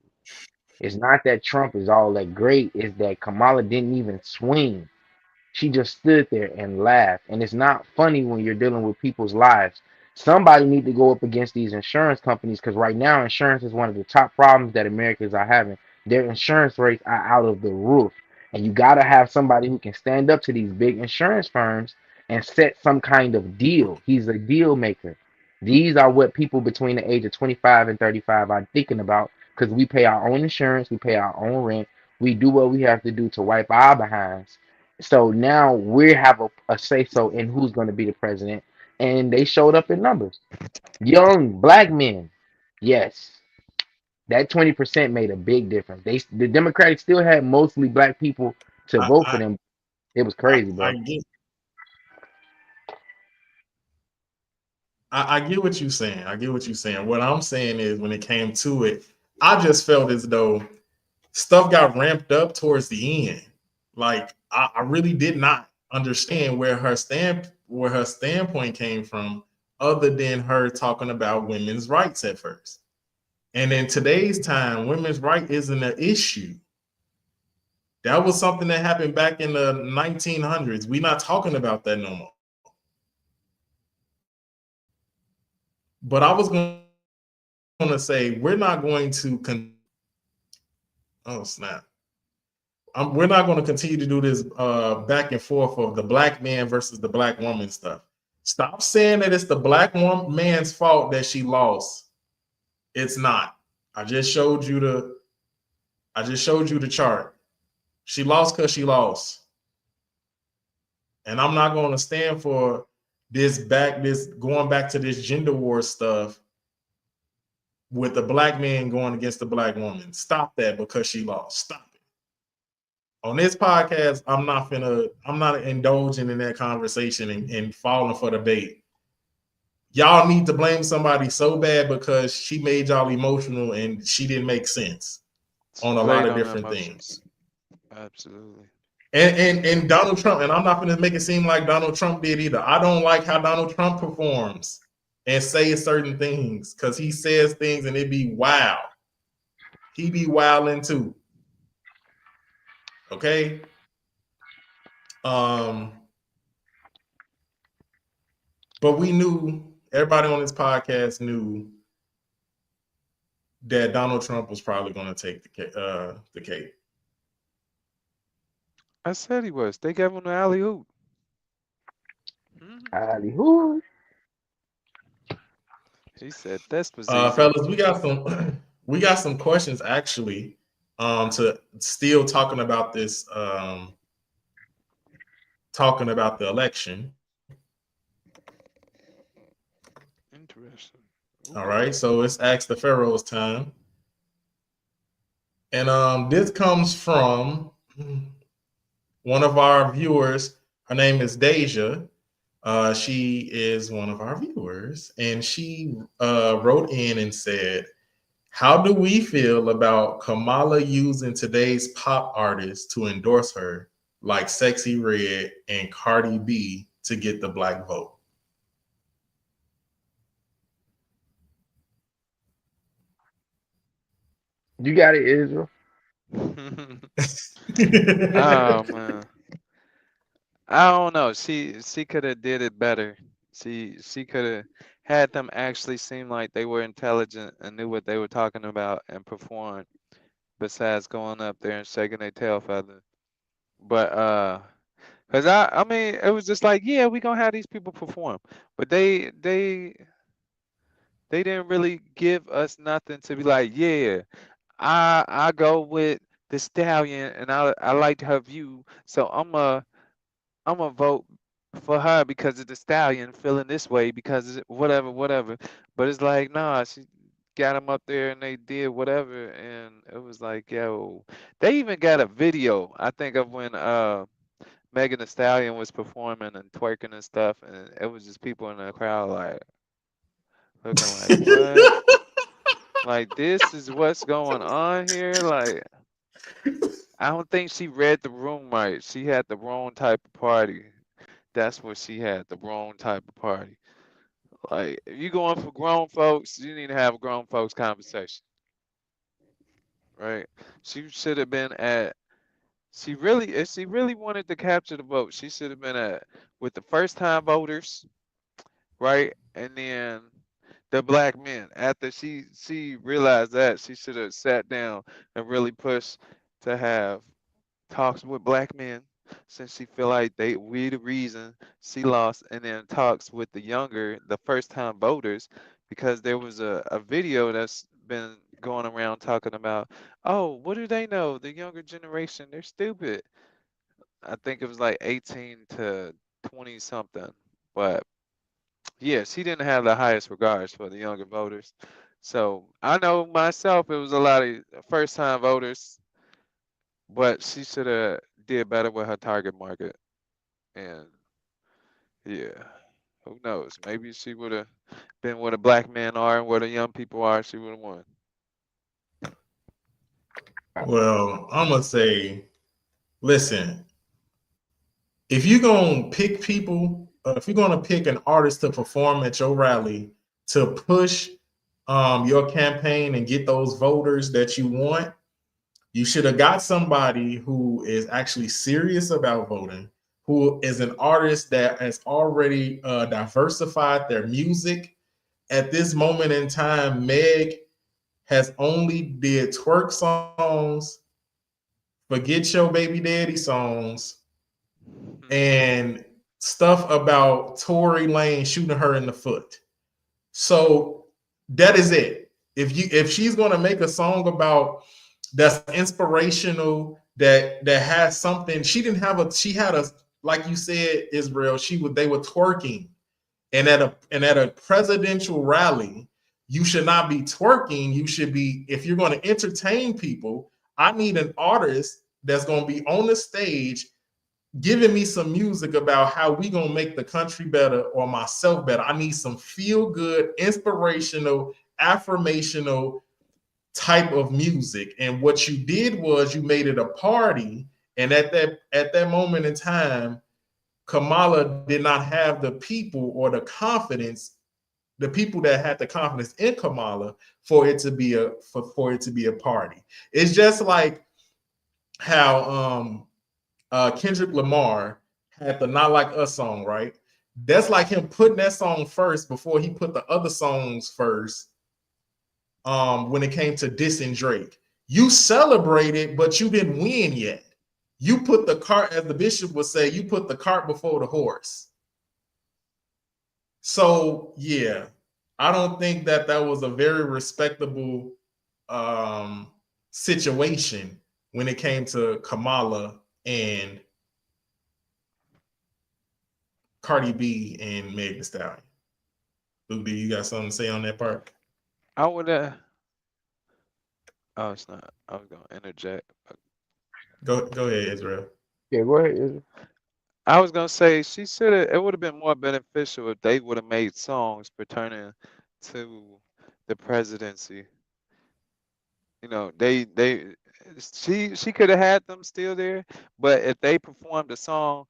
It's not that Trump is all that great, it's that Kamala didn't even swing. She just stood there and laughed. And it's not funny when you're dealing with people's lives. Somebody need to go up against these insurance companies because right now insurance is one of the top problems that Americans are having. Their insurance rates are out of the roof. And you gotta have somebody who can stand up to these big insurance firms and set some kind of deal. He's a deal maker. These are what people between the age of 25 and 35 are thinking about because we pay our own insurance, we pay our own rent, we do what we have to do to wipe our behinds. So now we have a say so in who's going to be the president, and they showed up in numbers. Young black men, yes, that 20% made a big difference. The Democrats still had mostly black people to I vote for I them. It was I, crazy, I bro. get I get what you're saying. I get what you're saying. What I'm saying is when it came to it, I just felt as though stuff got ramped up towards the end. Like I really did not understand where her standpoint came from, other than her talking about women's rights at first. And in today's time, women's right isn't an issue. That was something that happened back in the 1900s. We're not talking about that no more. But I was going to say we're not going to oh snap. We're not going to continue to do this back and forth of the black man versus the black woman stuff. Stop saying that it's the man's fault that she lost. It's not. I just showed you the chart. She lost because she lost. And I'm not going to stand for this going back to this gender war stuff with the black man going against the black woman. Stop that because she lost. Stop it. On this podcast, I'm not indulging in that conversation and falling for the bait. Y'all need to blame somebody so bad because she made y'all emotional and she didn't make sense She on a lot played of on different emotions. things. Absolutely. And Donald Trump, and I'm not going to make it seem like Donald Trump did either. I don't like how Donald Trump performs and say certain things because he says things and it be wild. He be wilding too. Okay. Um, but we knew, everybody on this podcast knew that Donald Trump was probably going to take the cake. I said he was. They gave him the alley oop. Hallelujah. He said this was easy. Fellas, we got some questions actually. To still talking about the election. Interesting. All Okay. right, so it's Ask the Pharaohs time. And this comes from one of our viewers. Her name is Deja. She is one of our viewers, and she wrote in and said, "How do we feel about Kamala using today's pop artists to endorse her, like Sexy Red and Cardi B, to get the black vote?" You got it, Israel. Oh man. I don't know. She could have did it better. She could have had them actually seem like they were intelligent and knew what they were talking about and performed besides going up there and shaking their tail feather. But cause I mean it was just like, yeah, we gonna have these people perform. But they didn't really give us nothing to be like, yeah, I go with the stallion and I liked her view, so I'm gonna vote for her because of the stallion feeling this way because whatever, whatever. But it's like, nah, she got them up there and they did whatever, and it was like, yo, they even got a video. I think of when Megan Thee Stallion was performing and twerking and stuff, and it was just people in the crowd like looking like, what? Like this is what's going on here? Like I don't think she read the room right. She had the wrong type of party. That's where she had the wrong type of party. Like, if you going for grown folks, you need to have a grown folks conversation, right? She should have been at. She really, if she really wanted to capture the vote, she should have been at with the first time voters, right? And then the black men. After she realized that, she should have sat down and really pushed to have talks with black men, since she feel like we the reason she lost, and then talks with the first time voters, because there was a video that's been going around talking about, oh, what do they know, the younger generation, they're stupid. I think it was like 18 to 20 something. But yeah, she didn't have the highest regards for the younger voters. So I know myself, it was a lot of first time voters, but she should have did better with her target market. And yeah, who knows? Maybe she would have been where the black men are and where the young people are. She would have won. Well, I'm gonna say, listen, if you're gonna pick people, if you're gonna pick an artist to perform at your rally to push your campaign and get those voters that you want, you should have got somebody who is actually serious about voting, who is an artist that has already diversified their music. At this moment in time, Meg has only did twerk songs, forget your baby daddy songs, and stuff about Tory Lane shooting her in the foot. So that is it. If she's gonna make a song about that's inspirational, that has something, she had a, like you said, Israel, they were twerking, and at a presidential rally, you should not be twerking. You should be, if you're going to entertain people, I need an artist that's going to be on the stage giving me some music about how we gonna make the country better or myself better. I need some feel good, inspirational, affirmational type of music. And what you did was you made it a party. And at that moment in time, Kamala did not have the people or the confidence, the people that had the confidence in Kamala for it to be for it to be a party. It's just like how Kendrick Lamar had the "Not Like Us" song, right? That's like him putting that song first before he put the other songs first. When it came to dissing Drake, you celebrated, but you didn't win yet. You put the cart, as the bishop would say, you put the cart before the horse. So yeah, I don't think that was a very respectable situation when it came to Kamala and Cardi B and Meg Thee Stallion. Luke, do you got something to say on that part? I would have. Oh, it's not. I was gonna interject. Go ahead, Israel. Yeah, go ahead. I was gonna say she should have. It would have been more beneficial if they would have made songs pertaining to the presidency. You know, she could have had them still there, but if they performed a song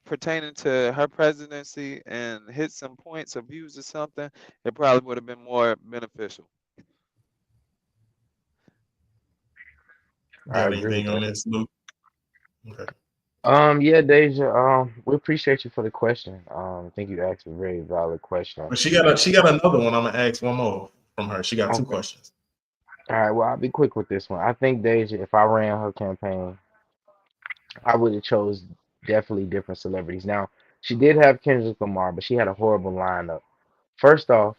pertaining to her presidency and hit some points or views or something, it probably would have been more beneficial. I Got agree with anything on that. this, Luke? Okay. Yeah, Deja. We appreciate you for the question. I think you asked a very valid question. But she got another one. I'm gonna ask one more from her. She got two Okay. questions. All right. Well, I'll be quick with this one. I think Deja, if I ran her campaign, I would have chose definitely different celebrities. Now, she did have Kendrick Lamar, but she had a horrible lineup. First off,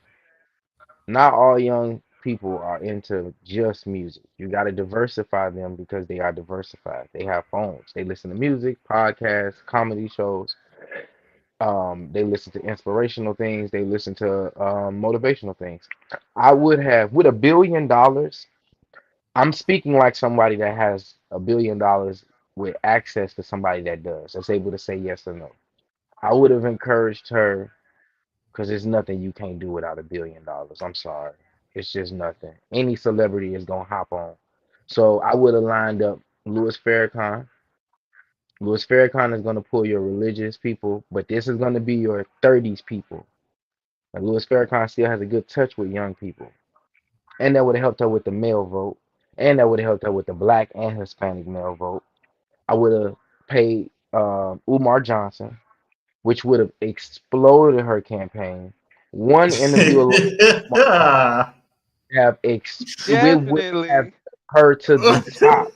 not all young people are into just music. You got to diversify them because they are diversified. They have phones. They listen to music, podcasts, comedy shows. They listen to inspirational things. They listen to motivational things. I would have, with $1 billion, I'm speaking like somebody that has $1 billion with access to somebody that does, that's able to say yes or no. I would have encouraged her because there's nothing you can't do without $1 billion. I'm sorry. It's just nothing. Any celebrity is gonna hop on. So I would have lined up Louis Farrakhan. Louis Farrakhan is going to pull your religious people, but this is going to be your 30s people. Like Louis Farrakhan still has a good touch with young people, and that would have helped her with the male vote, and that would have helped her with the black and Hispanic male vote. I would have paid Umar Johnson, which would have exploded her campaign. One interview alone it would have Definitely. her to the top.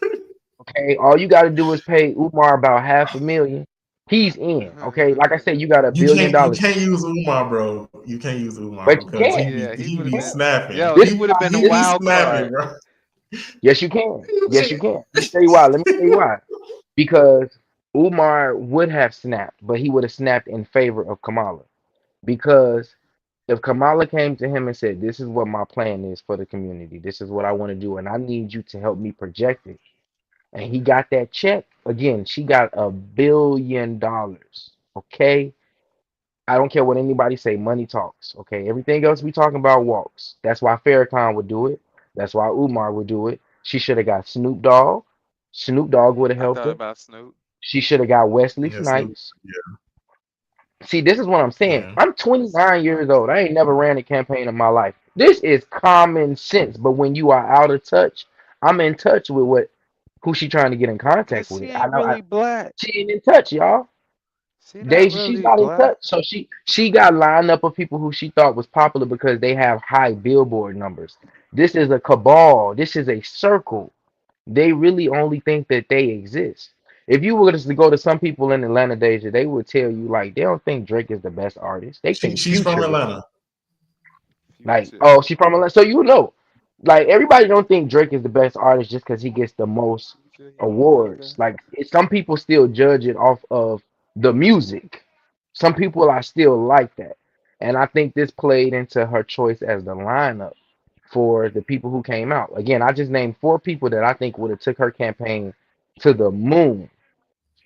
Okay, all you got to do is pay Umar about 500,000. He's in. Okay, like I said, you got $1 billion, you can't use Umar, bro. You can't use Umar but you because can. Yeah, he he would have be You can. been. snapping. Yo, This he is would why. have been a He This be is wild snapping, card. bro. yes, you can. You Yes, you can't. can. Let me tell you why. Let me tell you why. Because Umar would have snapped, but he would have snapped in favor of Kamala. Because if Kamala came to him and said, "This is what my plan is for the community. This is what I want to do, and I need you to help me project it," and he got that check again, she got $1 billion. Okay, I don't care what anybody say. Money talks. Okay, everything else we talking about walks. That's why Farrakhan would do it. That's why Umar would do it. She should have got Snoop Dogg. Snoop Dogg would have I helped thought her. about Snoop. She should have got Wesley Yes, Snoop. Snipes. See, this is what I'm saying. Yeah. I'm 29 years old. I ain't never ran a campaign in my life. This is common sense. But when you are out of touch, I'm in touch with who she trying to get in contact Cause she with. I ain't know really black. she ain't in touch, y'all. She not Deja, she's really not in black. touch. So she got lined up of people who she thought was popular because they have high billboard numbers. This is a cabal. This is a circle. They really only think that they exist. If you were to go to some people in Atlanta, Deja, they would tell you like they don't think Drake is the best artist. They think She's from Future is. Atlanta. Like, Future. oh, she from Atlanta. So you know, like everybody don't think Drake is the best artist just because he gets the most Future, he my awards. nigga. Like some people still judge it off of the music. Some people are still like that. And I think this played into her choice as the lineup for the people who came out. Again, I just named four people that I think would have took her campaign to the moon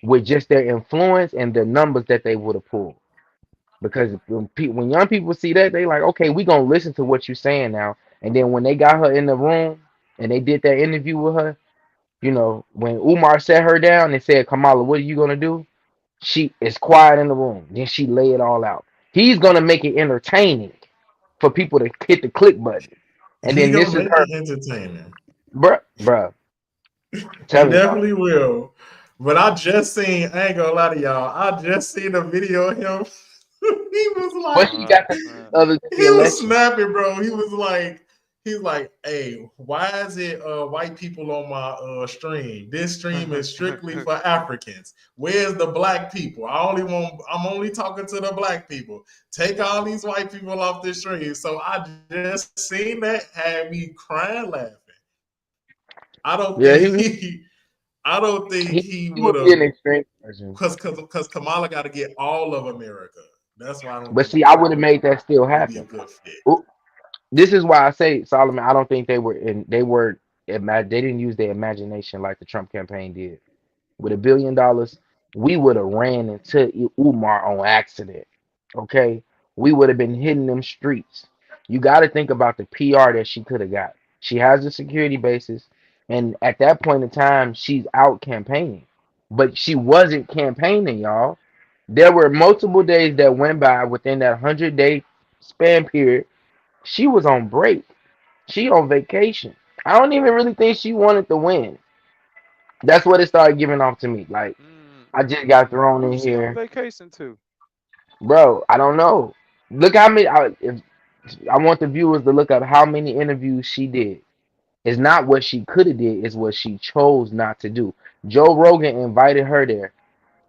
with just their influence and the numbers that they would have pulled. Because when young people see that, they like, okay, we gonna listen to what you're saying now. And then when they got her in the room and they did that interview with her, when Umar sat her down and said, Kamala, what are you gonna do? She is quiet in the room. Then she lay it all out. He's gonna make it entertaining for people to hit the click button. And He then gonna this is make her, it entertaining. bruh. He Telling y'all. definitely will. But I ain't gonna lie to y'all. I just seen a video of him. he was What like, she got to Snap. other than the he was election? snapping, bro. He's like, hey, why is it white people on my stream? This stream is strictly for Africans. Where's the black people? I'm only talking to the black people. Take all these white people off this stream. So I just seen that, had me crying laughing. I don't Yeah, think he I don't think he, he he would would be have an extreme version. because Kamala got to get all of America. That's why I don't But think see, he I would have made that still would be a happen. good fit. This is why I say Solomon. I don't think they didn't use their imagination like the Trump campaign did. With $1 billion, we would have ran into Umar on accident. Okay, we would have been hitting them streets. You got to think about the PR that she could have got. She has the security bases, and at that point in time, she's out campaigning. But she wasn't campaigning, y'all. There were multiple days that went by within that 100-day span period. She was on break. She on vacation. I don't even really think she wanted to win. That's what it started giving off to me. Like I just got thrown Who's in she on here, vacation to? bro. I don't know. Look how many. If I want the viewers to look up how many interviews she did. It's not what she could have did. It's what she chose not to do. Joe Rogan invited her there.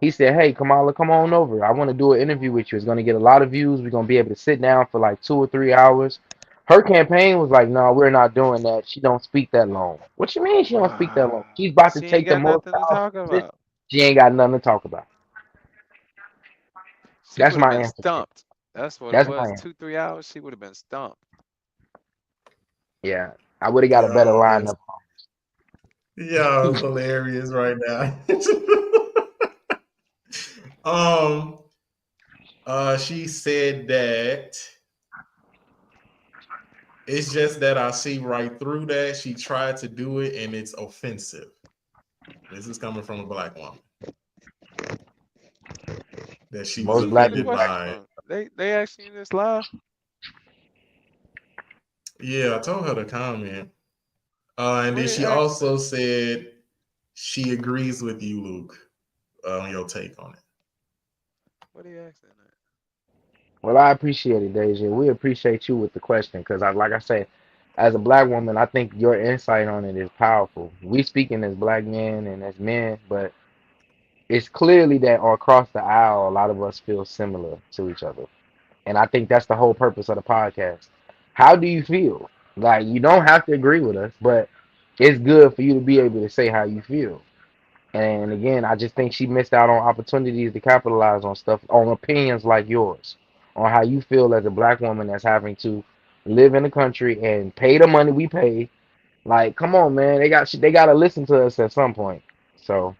He said, "Hey, Kamala, come on over. I want to do an interview with you. It's going to get a lot of views. We're going to be able to sit down for like 2 or 3 hours." Her campaign was like, "No, we're not doing that. She don't speak that long." What you mean she don't speak that long? She's about to She ain't take the got most nothing to powerful talk position. about. She ain't got nothing to talk about. She That's would have my been answer. stumped. That's what it That's my was. answer. 2, 3 hours, she would have been stumped. Yeah, I would have got a better Yo, it's lineup. yo, it's hilarious right now. um, she said that it's just that I see right through that. She tried to do it and it's offensive. This is coming from a black woman. that she was Where Most you black getting the offended men. question by. from? They asking you this live? Yeah, I told her to comment. And What then they she asking also that? said she agrees with you, Luke, on your take on it. What they asking that? Well, I appreciate it, Deja. We appreciate you with the question because, like I said, as a black woman, I think your insight on it is powerful. We speaking as black men and as men, but it's clearly that across the aisle, a lot of us feel similar to each other. And I think that's the whole purpose of the podcast. How do you feel? Like, you don't have to agree with us, but it's good for you to be able to say how you feel. And again, I just think she missed out on opportunities to capitalize on stuff, on opinions like yours, on how you feel as a black woman that's having to live in the country and pay the money we pay. Like, come on, man, they got to listen to us at some point. So,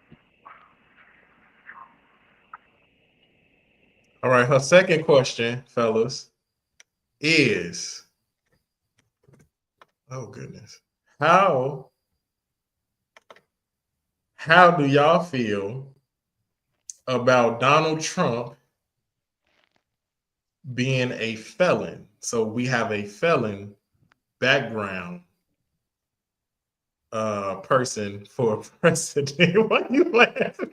All right, her second question, fellas, is oh goodness. How how do y'all feel about Donald Trump being a felon? So we have a felon background person for president. Why you laughing?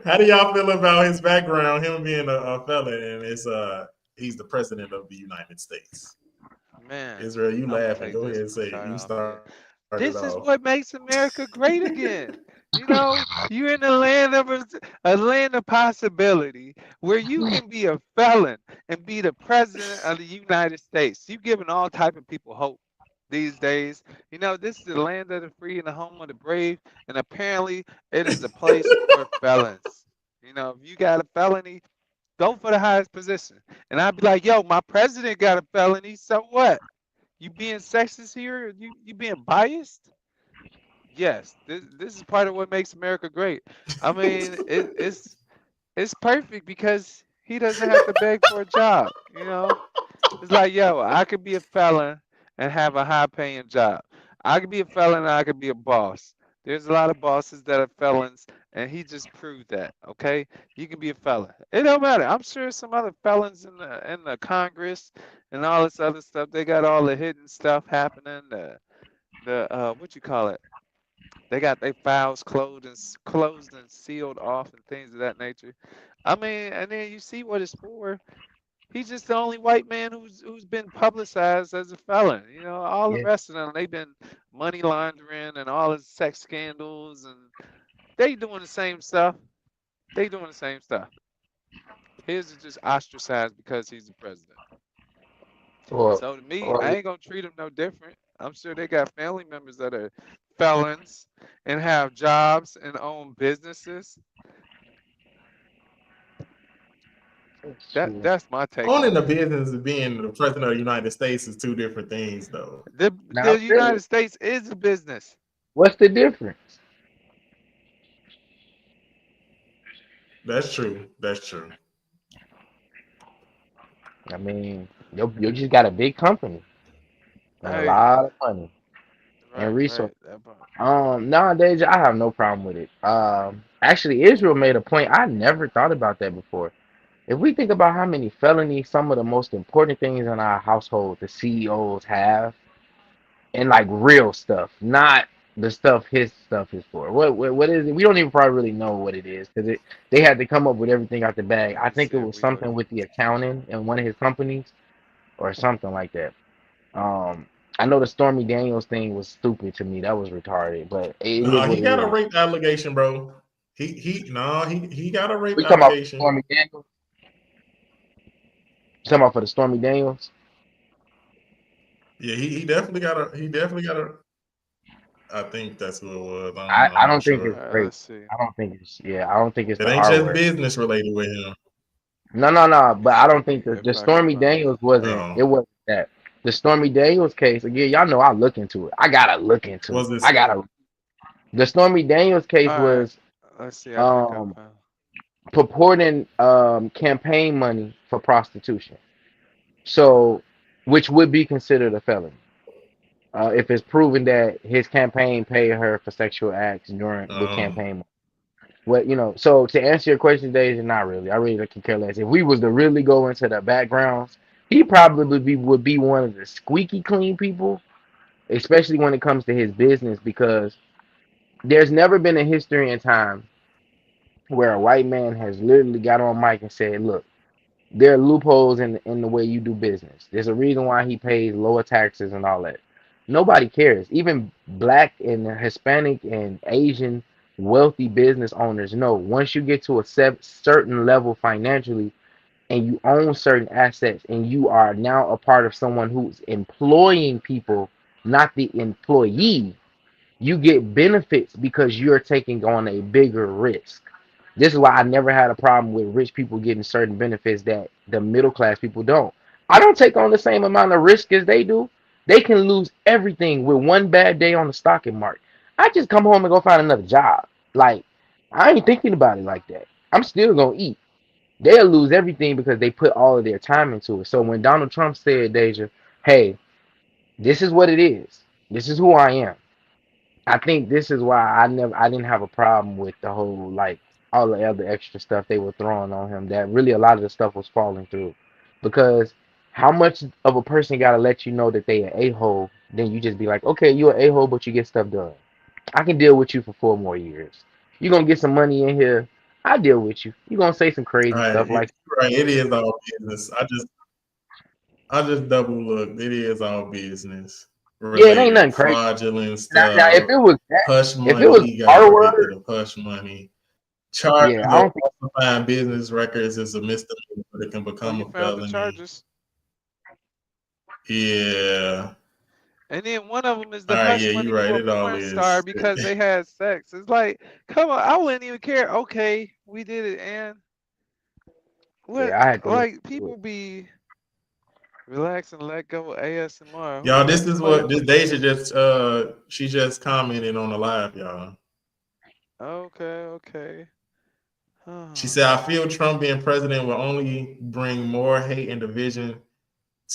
How do y'all feel about his background, him being a felon, and he's the president of the United States? Man, Israel, you I'm gonna laughing. take Go this ahead and one say it. right You off here. started This is off. what makes America great again. You know, you're in a land of possibility where you can be a felon and be the president of the United States. You giving all type of people hope these days. You know, this is the land of the free and the home of the brave, and apparently it is a place for felons. You know, if you got a felony, go for the highest position. And I'd be like, yo, my president got a felony, so what? You being sexist here? You being biased? Yes, this is part of what makes America great. I mean, it's perfect because he doesn't have to beg for a job. You know, it's like, yo, I could be a felon and have a high paying job. I could be a felon and I could be a boss. There's a lot of bosses that are felons, and he just proved that. Okay, you can be a felon. It don't matter. I'm sure some other felons in the Congress and all this other stuff. They got all the hidden stuff happening. The what you call it? They got their files closed and sealed off and things of that nature. I mean, and then you see what it's for. He's just the only white man who's been publicized as a felon. You know, all the yeah. rest of them, they've been money laundering and all his sex scandals, and they doing the same stuff. They doing the same stuff. His is just ostracized because he's the president. Or, So to me, or I ain't gonna treat him no different. I'm sure they got family members that are felons and have jobs and own businesses. shoot. That's my take Owning on the it. business and being the president of the United States is two different things, though. Now, The United States is a business. what's the difference? That's true. That's true. I mean, you just got a big company and a Hey, lot of money and right, resources. that part. Nowadays I have no problem with it. Actually, Israel made a point. I never thought about that before. If we think about how many felonies, some of the most important things in our household, the CEOs have, and like real stuff, not the stuff his stuff is for. What is it? We don't even probably really know what it is because they had to come up with everything out the bag. Let I me think see it if was we go something to. with the accounting in one of his companies or something like that. Um, I know the Stormy Daniels thing was stupid to me. That was retarded, but it is No, what he it got a is. rape allegation, bro. He got a rape We talking about allegation. Stormy Daniels? You talking about for the Stormy Daniels? Yeah, he definitely got a. I think that's who it was. I don't I, know. I I'm not don't think sure. it's Let's rape. see. I don't think it's I don't think it's It the ain't R just word. business related with him. No. But I Let don't me think if the I can Stormy find Daniels it. wasn't. Oh, It wasn't that. The Stormy Daniels case again. Y'all know I look into it. I gotta look into was it. this? I gotta. The Stormy Daniels case All right. was Let's see. I think I um found. purporting campaign money for prostitution. So, which would be considered a felony. if it's proven that his campaign paid her for sexual acts during with Um, campaign. What so to answer your question, Days, not really. I really could care less. If we was to really go into the backgrounds, he probably would be one of the squeaky clean people, especially when it comes to his business, because there's never been a history in time where a white man has literally got on mic and said, "Look, there are loopholes in the way you do business. There's a reason why he pays lower taxes and all that." Nobody cares. Even black and Hispanic and Asian wealthy business owners know once you get to a certain level financially and you own certain assets and you are now a part of someone who's employing people, not the employee, you get benefits because you're taking on a bigger risk. This is why I never had a problem with rich people getting certain benefits that the middle class people don't. I don't take on the same amount of risk as they do. They can lose everything with one bad day on the stock market. I just come home and go find another job. Like, I ain't thinking about it like that. I'm still gonna eat. They'll lose everything because they put all of their time into it. So when Donald Trump said, Deja, hey, this is what it is. This is who I am. I think this is why I didn't have a problem with the whole like all the other extra stuff they were throwing on him. That really a lot of the stuff was falling through, because how much of a person got to let you know that they an a-hole, then you just be like, okay, you're an a-hole, but you get stuff done. I can deal with you for 4 more years. You're gonna get some money in here. I deal with you. You're gonna say some crazy stuff like, right. It is all business. I just double looked. It is all business yeah, it ain't nothing related, crazy. fraudulent Now if stuff, it was that, hush if it money. was He got our convicted word, of hush money. yeah, Charging I of don't think, falsifying business records is a misdemeanor, but it can Oh, become you a found the felony. charges? Yeah. And then one of them is All the right. hush Yeah, money you're right. for a It all porn star is. because they had sex. It's like, come on, I wouldn't even care. Okay, we did it, and what? yeah, I had to look Like into people be relax and let go of ASMR. Who Y'all, the this heck is playing what this this Deja music? just she just commented on the live, y'all. Okay, okay. She Huh. said, I feel Trump being president will only bring more hate and division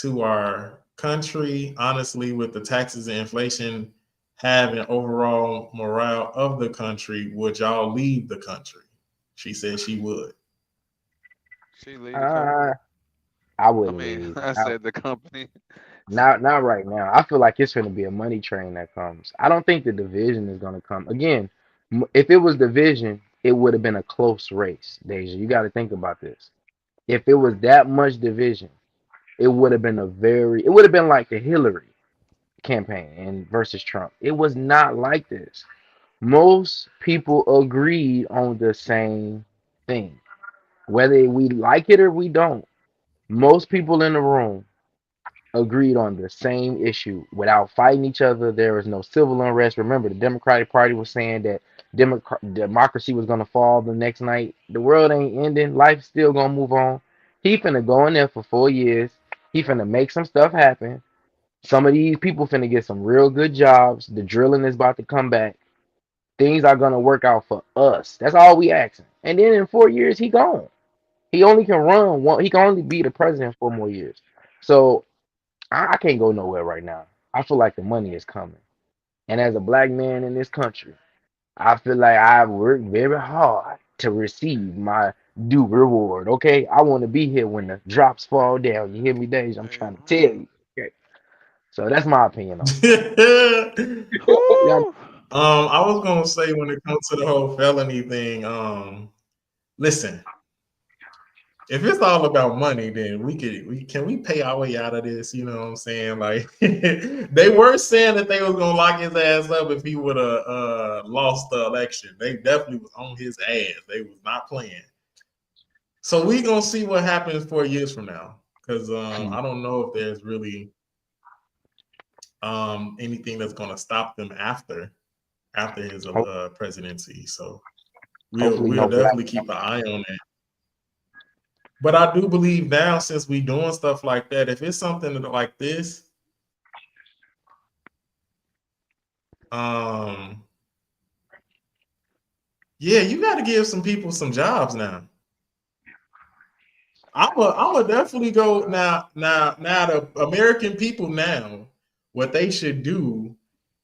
to our country. Honestly, with the taxes and inflation having overall morale of the country, would y'all leave the country? She said she would. She leave the it. company. I I wouldn't mean, leave. I said the company. Not right now. I feel like it's going to be a money train that comes. I don't think the division is going to come. Again, if it was division, it would have been a close race, Deja. You got to think about this. If it was that much division, it would have been like the Hillary campaign and versus Trump. It was not like this. Most people agreed on the same thing. Whether we like it or we don't, most people in the room agreed on the same issue without fighting each other. There was no civil unrest. Remember, the Democratic Party was saying that democracy was going to fall the next night. The world ain't ending. Life's still going to move on. He finna go in there for 4 years. He finna make some stuff happen. Some of these people finna get some real good jobs. The drilling is about to come back. Things are going to work out for us. That's all we asking. And then in 4 years, he gone. He only can run one. He can only be the president 4 more years. So I can't go nowhere right now. I feel like the money is coming. And as a black man in this country, I feel like I've worked very hard to receive my due reward. Okay. I want to be here when the drops fall down. You hear me, Dave? I'm trying to tell Amen. you. Okay. So that's my opinion on it. Y'all- Whew. I was gonna say when it comes to the whole felony thing, listen, if it's all about money, then we pay our way out of this. You know what I'm saying? Like they were saying that they was gonna lock his ass up if he would have lost the election. They definitely was on his ass. They was not playing. So we gonna see what happens 4 years from now, because I don't know if there's really anything that's gonna stop them after his presidency. So Hopefully, we'll no black. definitely keep an eye on that. But I do believe now, since we doing stuff like that, if it's something like this, um, yeah, you got to give some people some jobs now. I'm a definitely go now. The American people now what they should do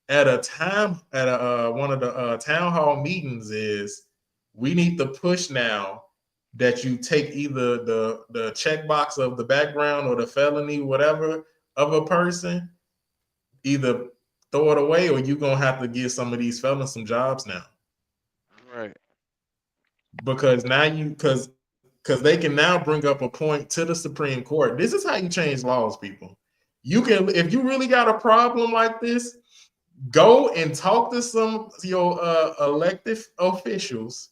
at a time at one of the town hall meetings is we need to push now that you take either the checkbox of the background or the felony, whatever, of a person, either throw it away or you're gonna have to give some of these felons some jobs now. Right. Because now because they can now bring up a point to the Supreme Court. This is how you change laws, people. You can, if you really got a problem like this, go and talk to some of your elected officials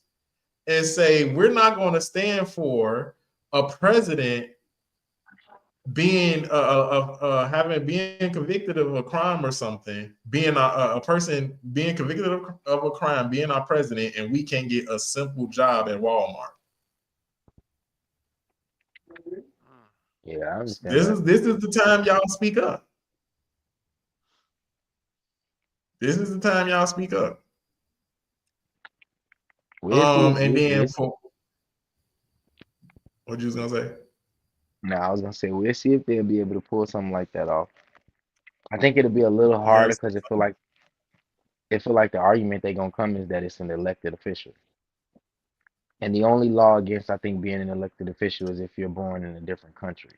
and say, we're not going to stand for a president being being convicted of a crime or something, being a person being convicted of a crime, being our president, and we can't get a simple job at Walmart. Yeah, I understand. This is the time y'all speak up. This is the time y'all speak up. And then what you was gonna say? No, I was gonna say we'll see if they'll be able to pull something like that off. I think it'll be a little harder Yes. because it feel like the argument they're gonna come is that it's an elected official. And the only law against I think being an elected official is if you're born in a different country.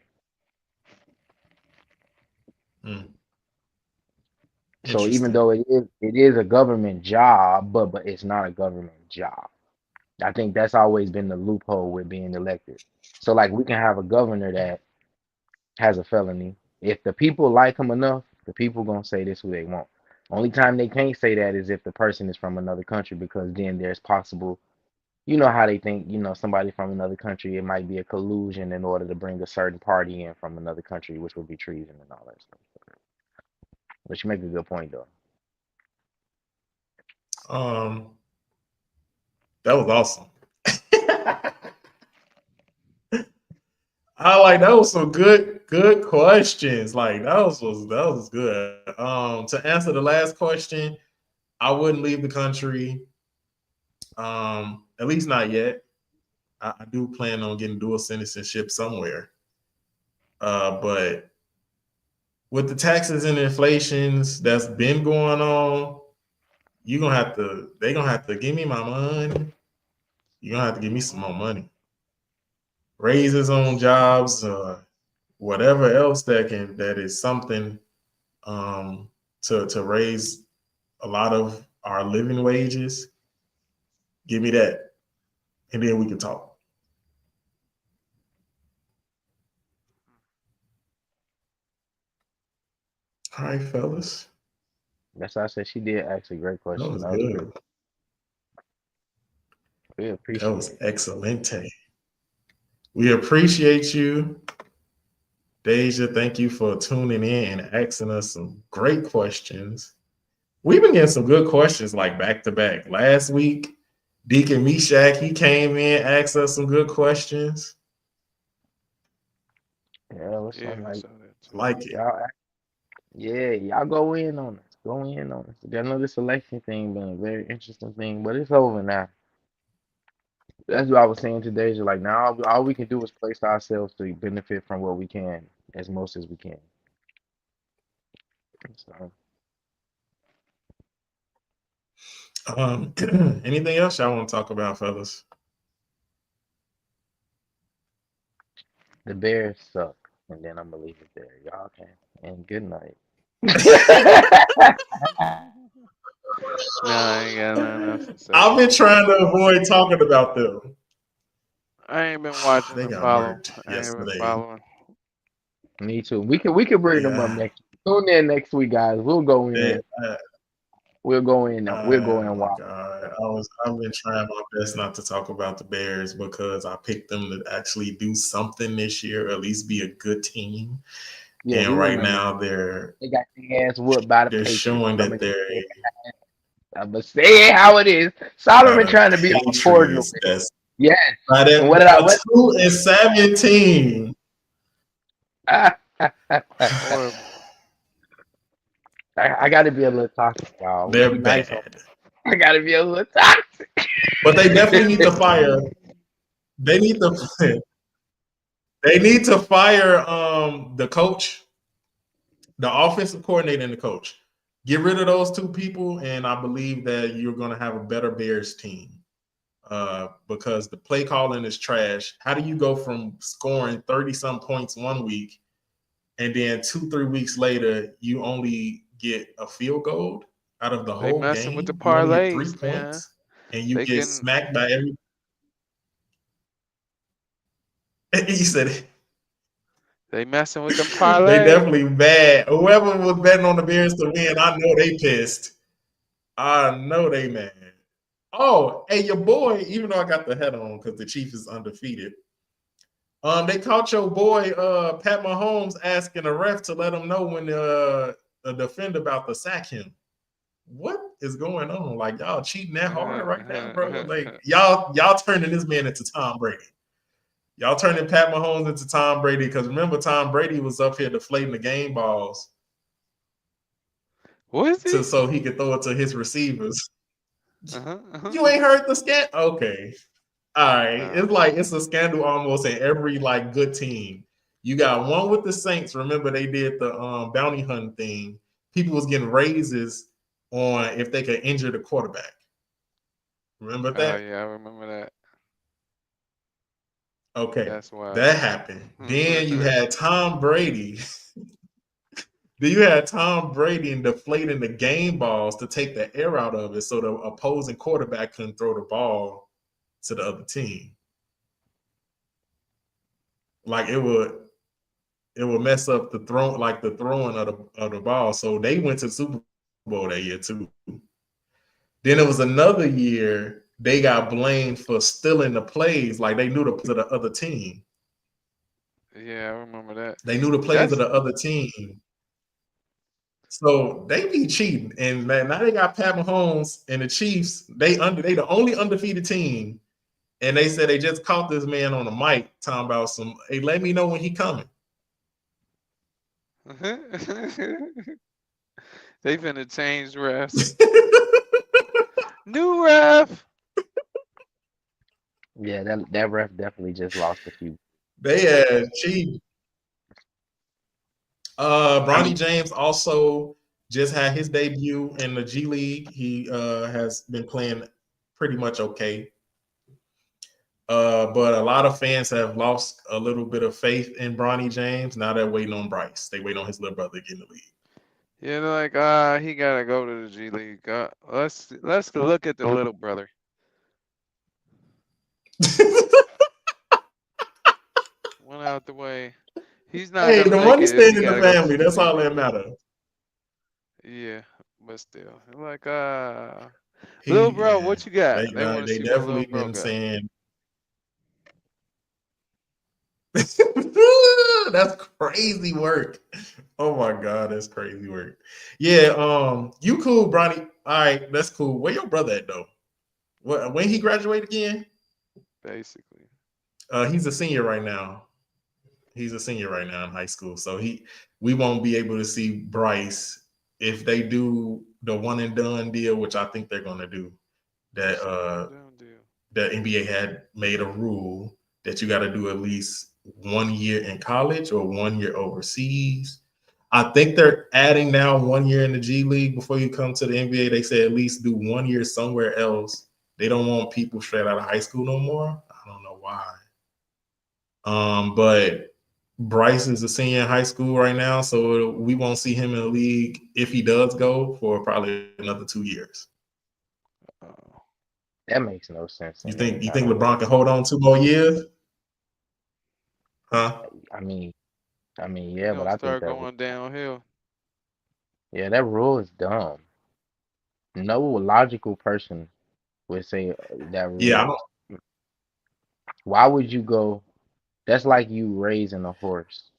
So even though it is a government job, but it's not a government job. I think that's always been the loophole with being elected. So like we can have a governor that has a felony. If the people like him enough, the people gonna say this who they want. Only time they can't say that is if the person is from another country, because then there's possible, you know how they think, somebody from another country, it might be a collusion in order to bring a certain party in from another country, which would be treason and all that stuff. But you make a good point though. That was awesome. That was some good questions. Like that was good. To answer the last question, I wouldn't leave the country. At least not yet. I do plan on getting dual citizenship somewhere. But with the taxes and inflations that's been going on, they're gonna have to give me my money. You're gonna have to give me some more money. Raises on jobs, whatever else that is something to raise a lot of our living wages. Give me that, and then we can talk. All right, fellas. That's why I said she did ask a great question. That was good. We appreciate it. That was excellent. We appreciate you, Deja. Thank you for tuning in and asking us some great questions. We've been getting some good questions like back to back. Last week, Deacon Meshach, he came in, asked us some good questions. Yeah, what's like it. Y'all go in on it. Go in on it. I know this election thing been a very interesting thing, but it's over now. That's what I was saying today. Is like now all we can do is place ourselves to benefit from what we can as most as we can. So. Anything else y'all want to talk about, fellas? The Bears suck, and then I'm gonna leave it there. Y'all can. And good night. No, I ain't got nothing else to say. I've been trying to avoid talking about them. I ain't been watching They the got follow. murked I ain't yesterday. been following. Me too. We could bring them up next. Tune in next week, guys. We'll go in. We'll go in. We'll go in. Wow. I've been trying my best not to talk about the Bears because I picked them to actually do something this year, or at least be a good team. Yeah, and right now they got their ass whooped by the They're Patriots. showing that they're. I'm gonna say it how it is. Solomon trying to be all cordial. Yes. And what did I? 2-17. I got to be a little toxic, y'all. They're bad. Nice. I got to be a little toxic. But they definitely need to fire. They need to fire the coach The offensive coordinator and the coach. Get rid of those two people, and I believe that you're going to have a better Bears team. Because the play calling is trash. How do you go from scoring 30 some points one week and then 2-3 weeks later you only get a field goal out of the They whole messing with the game? You only get 3 parlays, man. points and you They get can. smacked by every. You said They messing with them they parlays. definitely bad. Whoever was betting on the Bears to win, I know they pissed. I know they mad. Oh, hey, your boy, even though I got the head on because the Chiefs is undefeated. They caught your boy Pat Mahomes asking a ref to let him know when the defender about to sack him. What is going on? Like y'all cheating that hard right now, bro? Like y'all turning this man into Tom Brady. Y'all turning Pat Mahomes into Tom Brady because remember Tom Brady was up here deflating the game balls Was he? so he could throw it to his receivers. Uh-huh. You ain't heard the scat? Okay. All right. No. It's a scandal almost in every like good team. You got one with the Saints. Remember they did the bounty hunting thing. People was getting raises on if they could injure the quarterback. Remember Oh that? yeah, I remember that. Okay. That's wild. That happened. Then you had Tom Brady. Then you had Tom Brady and deflating the game balls to take the air out of it so the opposing quarterback couldn't throw the ball to the other team. Like it would mess up the throwing of the ball. So they went to the Super Bowl that year too. Then it was another year they got blamed for stealing the plays. Like they knew the plays of the other team. Yeah, I remember that. They knew the plays of That's the other team. So they be cheating. And now they got Pat Mahomes and the Chiefs. They the only undefeated team. And they said they just caught this man on the mic talking about hey, let me know when he coming. they finna change refs. New ref. Yeah, that ref definitely just lost a few. They had cheating. I Bronny mean, James also just had his debut in the G League. He has been playing pretty much okay. But a lot of fans have lost a little bit of faith in Bronny James. Now they're waiting on Bryce. They wait on his little brother to get in the league. Yeah, they're like, he gotta go to the G League. Let's look at the little brother. Went out the way. He's not Hey, gonna the make money it if stayed he in the gotta go to family. the That's G all League. that matters. Yeah, but still, like, little He, bro, yeah, what you got? They want to they see what little definitely bro been got. saying. That's crazy work. Oh my god, that's crazy work. Yeah, you cool, Bronny. All right, that's cool. Where your brother at though? When he graduate again? Basically. He's a senior right now. He's a senior right now in high school. So we won't be able to see Bryce if they do the one and done deal, which I think they're gonna do. That What's the one and done deal? the NBA had made a rule that you got to do at least 1 year in college or 1 year overseas. I think they're adding now 1 year in the G League before you come to the NBA. They say at least do 1 year somewhere else. They don't want people straight out of high school no more. I don't know why. But Bryce is a senior in high school right now, so we won't see him in the league if he does go for probably another 2 years. Oh. that makes no sense You in any think kind of way. LeBron can hold on 2 more years? Huh? I mean, He yeah, but gonna I think start going downhill. that rule is dumb. No logical person would say that Yeah, I rule don't. is. Why would you go? That's like you raising a horse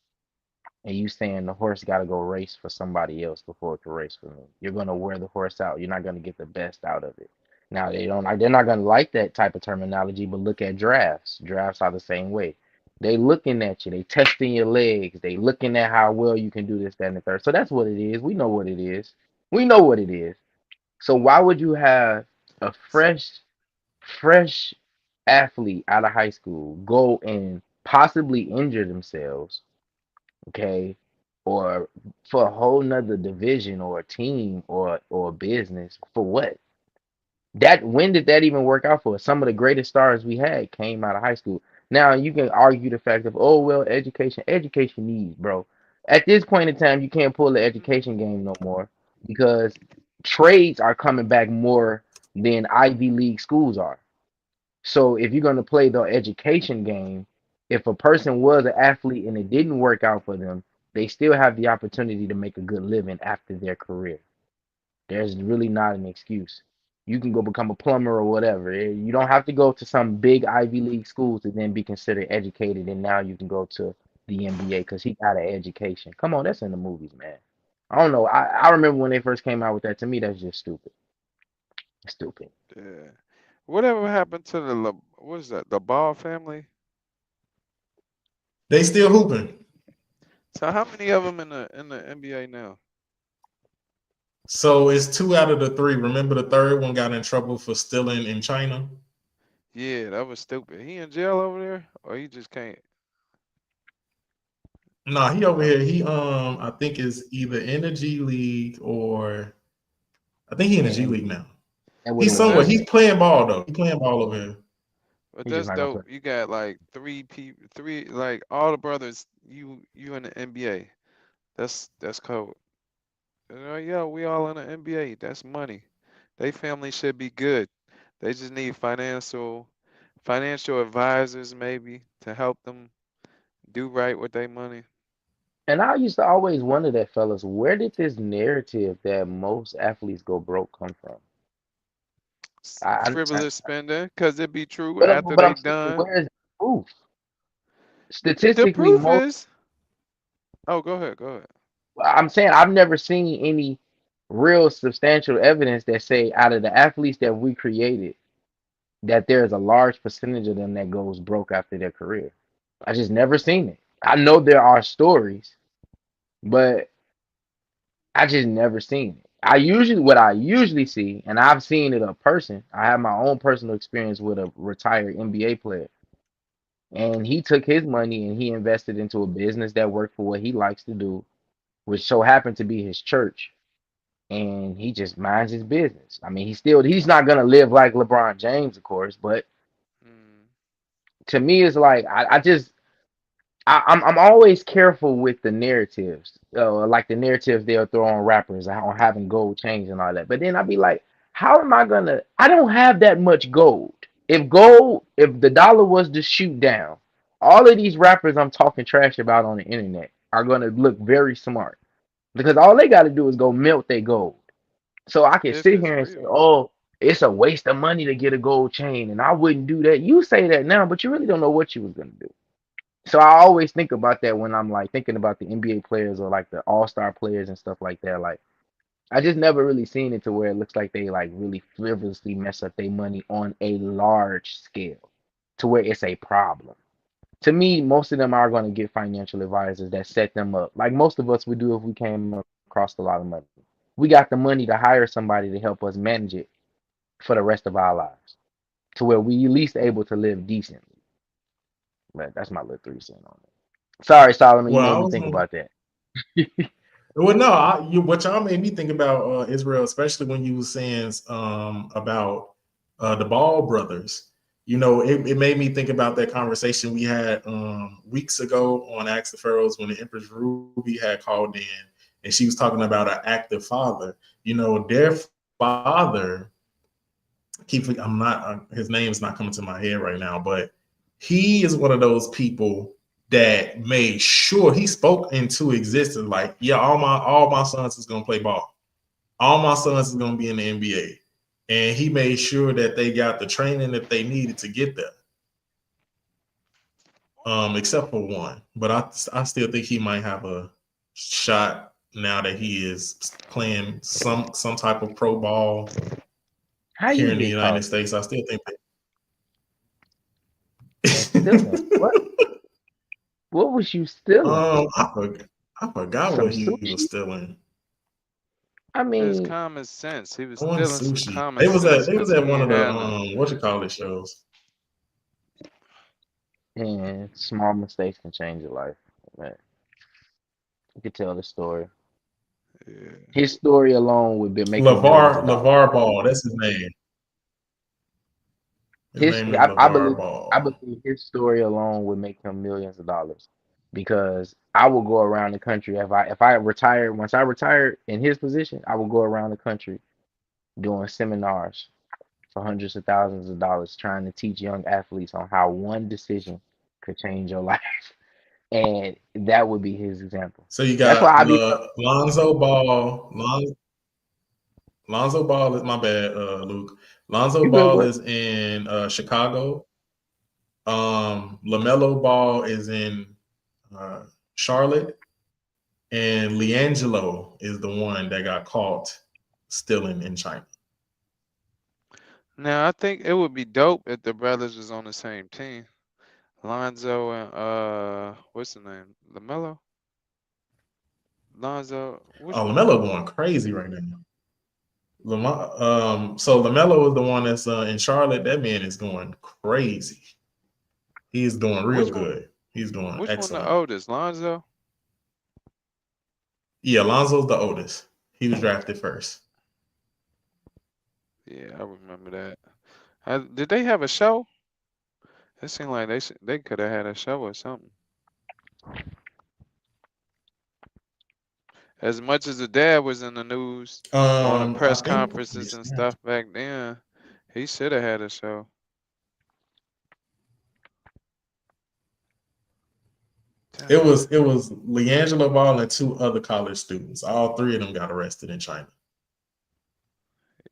and you saying the horse got to go race for somebody else before it can race for me. You're gonna wear the horse out. You're not gonna get the best out of it. Now they don't like. They're not gonna like that type of terminology. But look at drafts. Drafts are the same way. They looking at you. They testing your legs. They looking at how well you can do this, that, and the third. So that's what it is. We know what it is. We know what it is. So why would you have a fresh athlete out of high school go and possibly injure themselves, okay, or for a whole nother division or a team or a business for what? That when did that even work out for us? Some of the greatest stars we had came out of high school. Now you can argue the fact of, oh well, education needs, bro. At this point in time, you can't pull the education game no more because trades are coming back more than Ivy League schools are. So if you're gonna play the education game, if a person was an athlete and it didn't work out for them, they still have the opportunity to make a good living after their career. There's really not an excuse. You can go become a plumber or whatever. You don't have to go to some big Ivy League school to then be considered educated, and now you can go to the NBA because he got an education. Come on, that's in the movies, man. I don't know. I remember when they first came out with that. To me, that's just stupid. Stupid. Yeah. Whatever happened to the what is that? The Ball family? They still hooping. So how many of them in the NBA now? So it's 2 out of the 3. Remember the third one got in trouble for stealing in China? Yeah, that was stupid. He in jail over there, or he just can't? Nah, he over I here. don't. He I think is either in the G League or I think he in the G And League now. that would He's have But went somewhere. over that's He's there. playing ball though. He's playing ball over here. but He's just that's not gonna play. dope. You got like three people, three like all the brothers. You in the NBA. That's cool. Yeah, we all in the NBA. That's money. They family should be good. They just need financial advisors maybe to help them do right with their money. And I used to always wonder that, fellas, where did this narrative that most athletes go broke come from? I Frivolous spending, cause it be true but after but they I'm saying, done. where is the proof? The Statistically, proof most is, oh, go ahead, go ahead. I'm saying I've never seen any real substantial evidence that say out of the athletes that we created that there's a large percentage of them that goes broke after their career. I just never seen it. I know there are stories, but I just never seen it. What I usually see, and I've seen it a person. I have my own personal experience with a retired NBA player, and he took his money and he invested into a business that worked for what he likes to do, which so happened to be his church. And he just minds his business. I mean, he's not gonna live like LeBron James, of course, but Mm, to me, it's like I'm always careful with the narratives, like the narratives they'll throw on rappers on having gold chains and all that. But then I'd be like, how am I gonna? I don't have that much gold. If the dollar was to shoot down, all of these rappers I'm talking trash about on the internet are gonna look very smart because all they got to do is go melt their gold. So I can if sit it's here and say, real. oh, it's a waste of money to get a gold chain, and I wouldn't do that. You say that now, but you really don't know what you was gonna do. So I always think about that when I'm like thinking about the NBA players or like the all-star players and stuff like that. Like I just never really seen it to where it looks like they like really frivolously mess up their money on a large scale to where it's a problem. To me, most of them are going to get financial advisors that set them up. Like most of us would do if we came across a lot of money. We got the money to hire somebody to help us manage it for the rest of our lives to where we at least able to live decently. But that's my little 3 cents on it. Sorry, Solomon, you Well, made I me was think gonna. about that. Well, no, what y'all made me think about Israel, especially when you were saying about the Ball brothers. It made me think about that conversation we had weeks ago on Ask the Pharaohs when the Empress Ruby had called in, and she was talking about an active father. Their father. I'm not. His name's not coming to my head right now, but he is one of those people that made sure he spoke into existence. Like, yeah, all my sons is gonna play ball. All my sons is gonna be in the NBA, and he made sure that they got the training that they needed to get there. Except for one, but I still think he might have a shot now that he is playing some type of pro ball How here you in the get United caught States. I still think and stealing? that. What was you stealing? I forgot Some what he was sushi? stealing. I It's mean, common sense. He was I want stealing some sushi. common They was at sense they was because at he one ain't of the had none. what you call it shows. and small mistakes can change your life. Man. You could tell the story. Yeah. His story alone would be making millions of dollars. LeVar Ball, that's his name. His His, name is LeVar I Ball. believe his story alone would make him millions of dollars, because I will go around the country if I retire. Once I retire in his position, I will go around the country doing seminars for hundreds of thousands of dollars, trying to teach young athletes on how one decision could change your life, and that would be his example. So you That's why got I be Lonzo Ball. Lonzo Ball is my bad, Luke. Lonzo you good, Ball boy. is in Chicago. LaMelo Ball is in uh, Charlotte, and LiAngelo is the one that got caught stealing in China. Now I think it would be dope if the brothers was on the same team. Lonzo and what's the name? LaMelo? Lonzo, which Oh, one? LaMelo going crazy right now. So LaMelo is the one that's in Charlotte. That man is going crazy. He's doing real Which one? good. He's doing Which one the excellent. oldest? Lonzo? Yeah, Lonzo's the oldest. He was drafted first. Yeah, I remember that. Did they have a show? It seemed like they could have had a show or something. As much as the dad was in the news, going to I press think conferences and stuff back then, he should have had a show. it Dang. was LiAngelo Ball and two other college students. All three of them got arrested in China.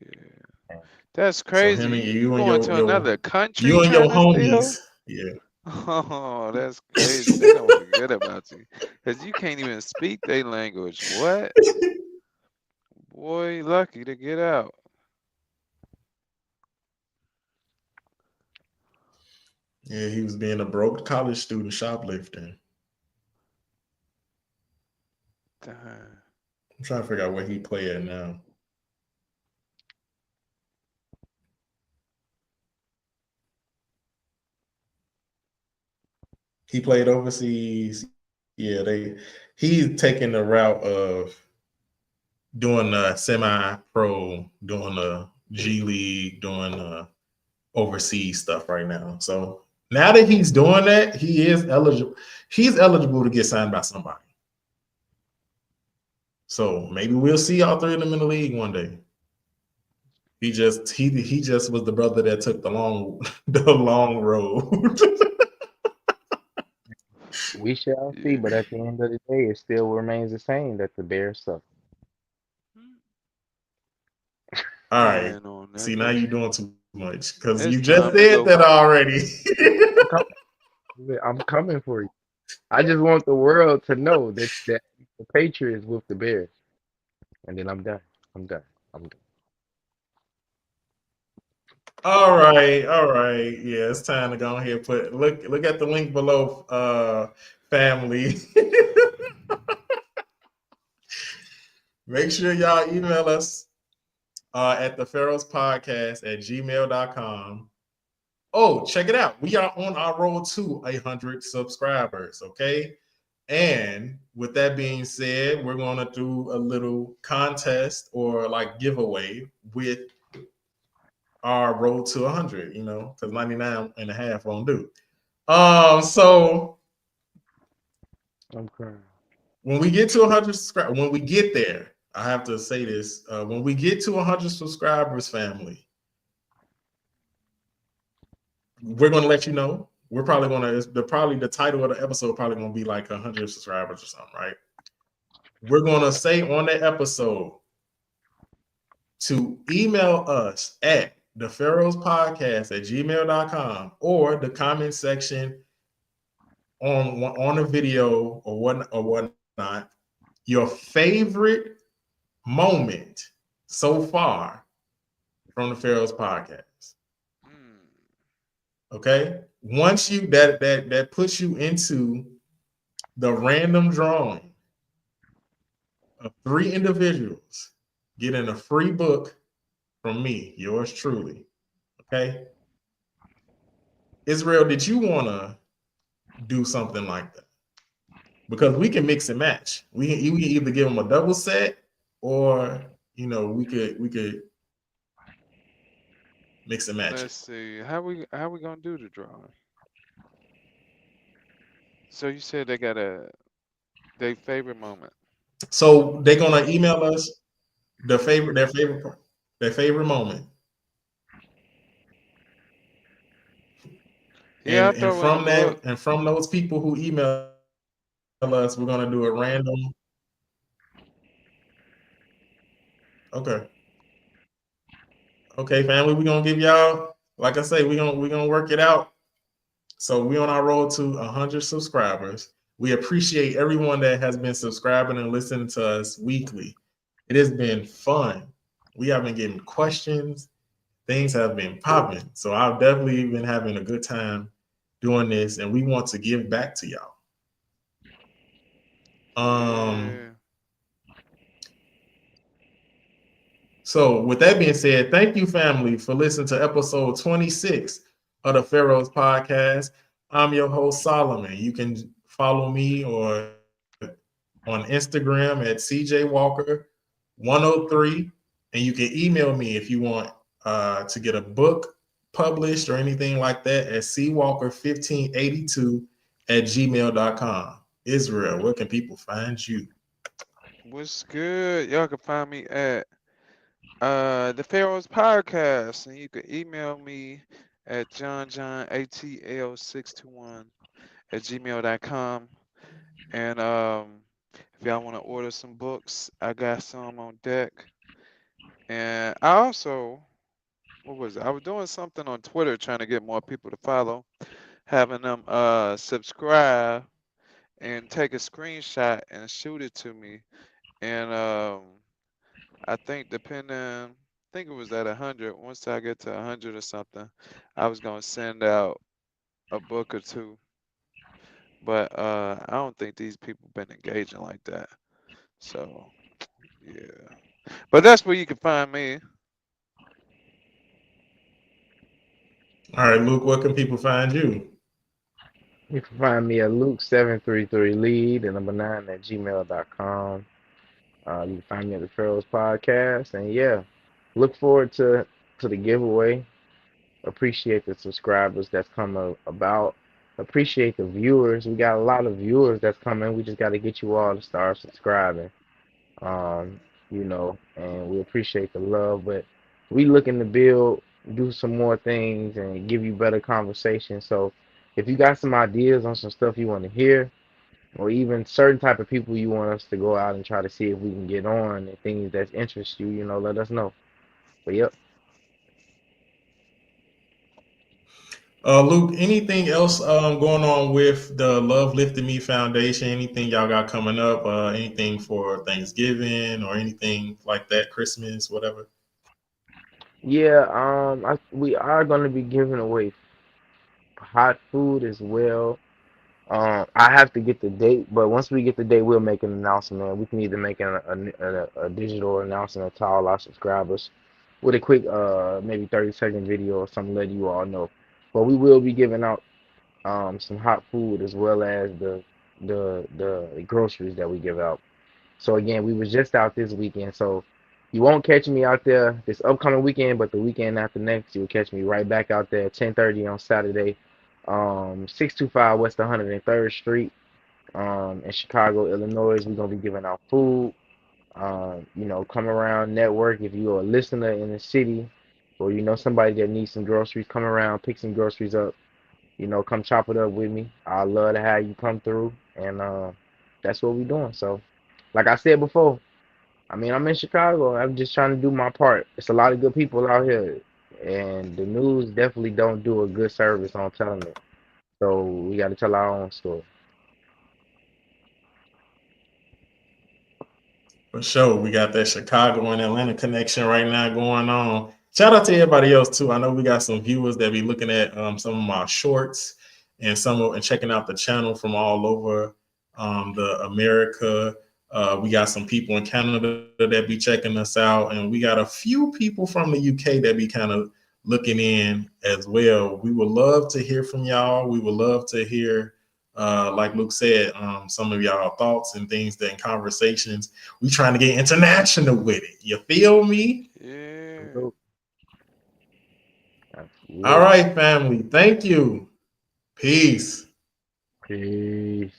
Yeah. That's So crazy. him and You you and going to another country you and your trying to steal? homies. Yeah. Oh, that's crazy. They don't forget about you. Because you can't even speak their language. What? Boy, lucky to get out. Yeah, he was being a broke college student shoplifting. Dang. I'm trying to figure out where he play at now. He played overseas. Yeah, he's taking the route of doing the semi-pro, doing the G League, doing the overseas stuff right now. So now that he's doing that, he is eligible. He's eligible to get signed by somebody. So maybe we'll see all three of them in the league one day. He just was the brother that took the long road. We shall see, Yeah. but at the end of the day, it still remains the same that the Bears suck. All right. Man on that. See, now you're doing too much because It's you just time to said go. that already. I'm coming. I'm coming for you. I just want the world to know that the Patriots with the Bears, and then I'm done. I'm done. I'm done. All right. Yeah, it's time to go ahead and look at the link below, family. Make sure y'all email us at the Pharaohs Podcast at gmail.com. Oh, check it out. We are on our road to 100 subscribers, okay? And with that being said, we're going to do a little contest or like giveaway with our road to 100, because 99 and a half won't do. So I'm crying. when we get to 100 subscribers, when we get there, I have to say this, when we get to 100 subscribers, family, we're going to let you know. We're probably going to, the title of the episode probably going to be like 100 subscribers or something, right? We're going to say on the episode to email us at the Pharaohs Podcast at gmail.com or the comment section on a video or whatnot, your favorite moment so far from the Pharaohs Podcast. Okay, once you that puts you into the random drawing of 3 individuals getting a free book from me, yours truly. Okay, Israel, did you want to do something like that? because we can mix and match. We can either give them a double set, or we could mix and match Let's it. see. How we gonna do the drawing? So you said they got their favorite moment. So they're gonna email us their favorite moment, Yeah, I and throw in a from book. that and from those people who email us, we're gonna do a random. Okay, okay, family. We're gonna give y'all, like I say, we're gonna work it out. So we on our road to 100 subscribers. We appreciate everyone that has been subscribing and listening to us weekly. It has been fun. We have been getting questions. Things have been popping. So I've definitely been having a good time doing this, and we want to give back to y'all. Um, Yeah. so with that being said, thank you, family, for listening to episode 26 of the Pharaohs Podcast. I'm your host, Solomon. You can follow me or on Instagram at CJ Walker 103, and you can email me if you want to get a book published or anything like that at cwalker1582 at gmail.com. Israel, where can people find you? What's good? Y'all can find me at the Pharaohs Podcast, and you can email me at johnjohnatl621 at gmail.com. And if y'all want to order some books, I got some on deck. And I also, what was it? I was doing something on Twitter trying to get more people to follow, having them subscribe and take a screenshot and shoot it to me. And I think I think it was at 100. Once I get to 100 or something, I was gonna send out a book or two. But I don't think these people been engaging like that. So yeah. But that's where you can find me. All right, Luke, where can people find you? You can find me at Luke733lead and number 9 at gmail.com. You can find me at the Pharaohs Podcast. And yeah, look forward to the giveaway. Appreciate the subscribers that's coming about. Appreciate the viewers. We got a lot of viewers that's coming. We just got to get you all to start subscribing. Um, and we appreciate the love, but we looking to build, do some more things, and give you better conversation. So, if you got some ideas on some stuff you want to hear, or even certain type of people you want us to go out and try to see if we can get on and things that interest you, let us know. But yep. Luke, anything else going on with the Love Lifted Me Foundation? Anything y'all got coming up? Anything for Thanksgiving or anything like that? Christmas, whatever. Yeah, we are gonna be giving away hot food as well. I have to get the date, but once we get the date, we'll make an announcement. We can either make a digital announcement to all our subscribers with a quick, maybe 30-second video or something, let you all know. But we will be giving out some hot food as well as the groceries that we give out. So again, we was just out this weekend, so you won't catch me out there this upcoming weekend, but the weekend after next, you'll catch me right back out there at 10:30 on Saturday, 625 West 103rd Street, in Chicago, Illinois. We're gonna be giving out food. Come around, network. If you're a listener in the city, or you know somebody that needs some groceries, come around, pick some groceries up. Come chop it up with me. I'd love to have you come through, and that's what we're doing. So, like I said before, I mean, I'm in Chicago. I'm just trying to do my part. It's a lot of good people out here, and the news definitely don't do a good service on telling it. So we got to tell our own story. For sure. We got that Chicago and Atlanta connection right now going on. Shout out to everybody else too. I know we got some viewers that be looking at some of my shorts and checking out the channel from all over the America. We got some people in Canada that be checking us out, and we got a few people from the UK that be kind of looking in as well. We would love to hear from y'all. We would love to hear like Luke said, some of y'all thoughts and things that in conversations, we trying to get international with it. You feel me? Yeah. All right, family. Thank you. Peace. Peace.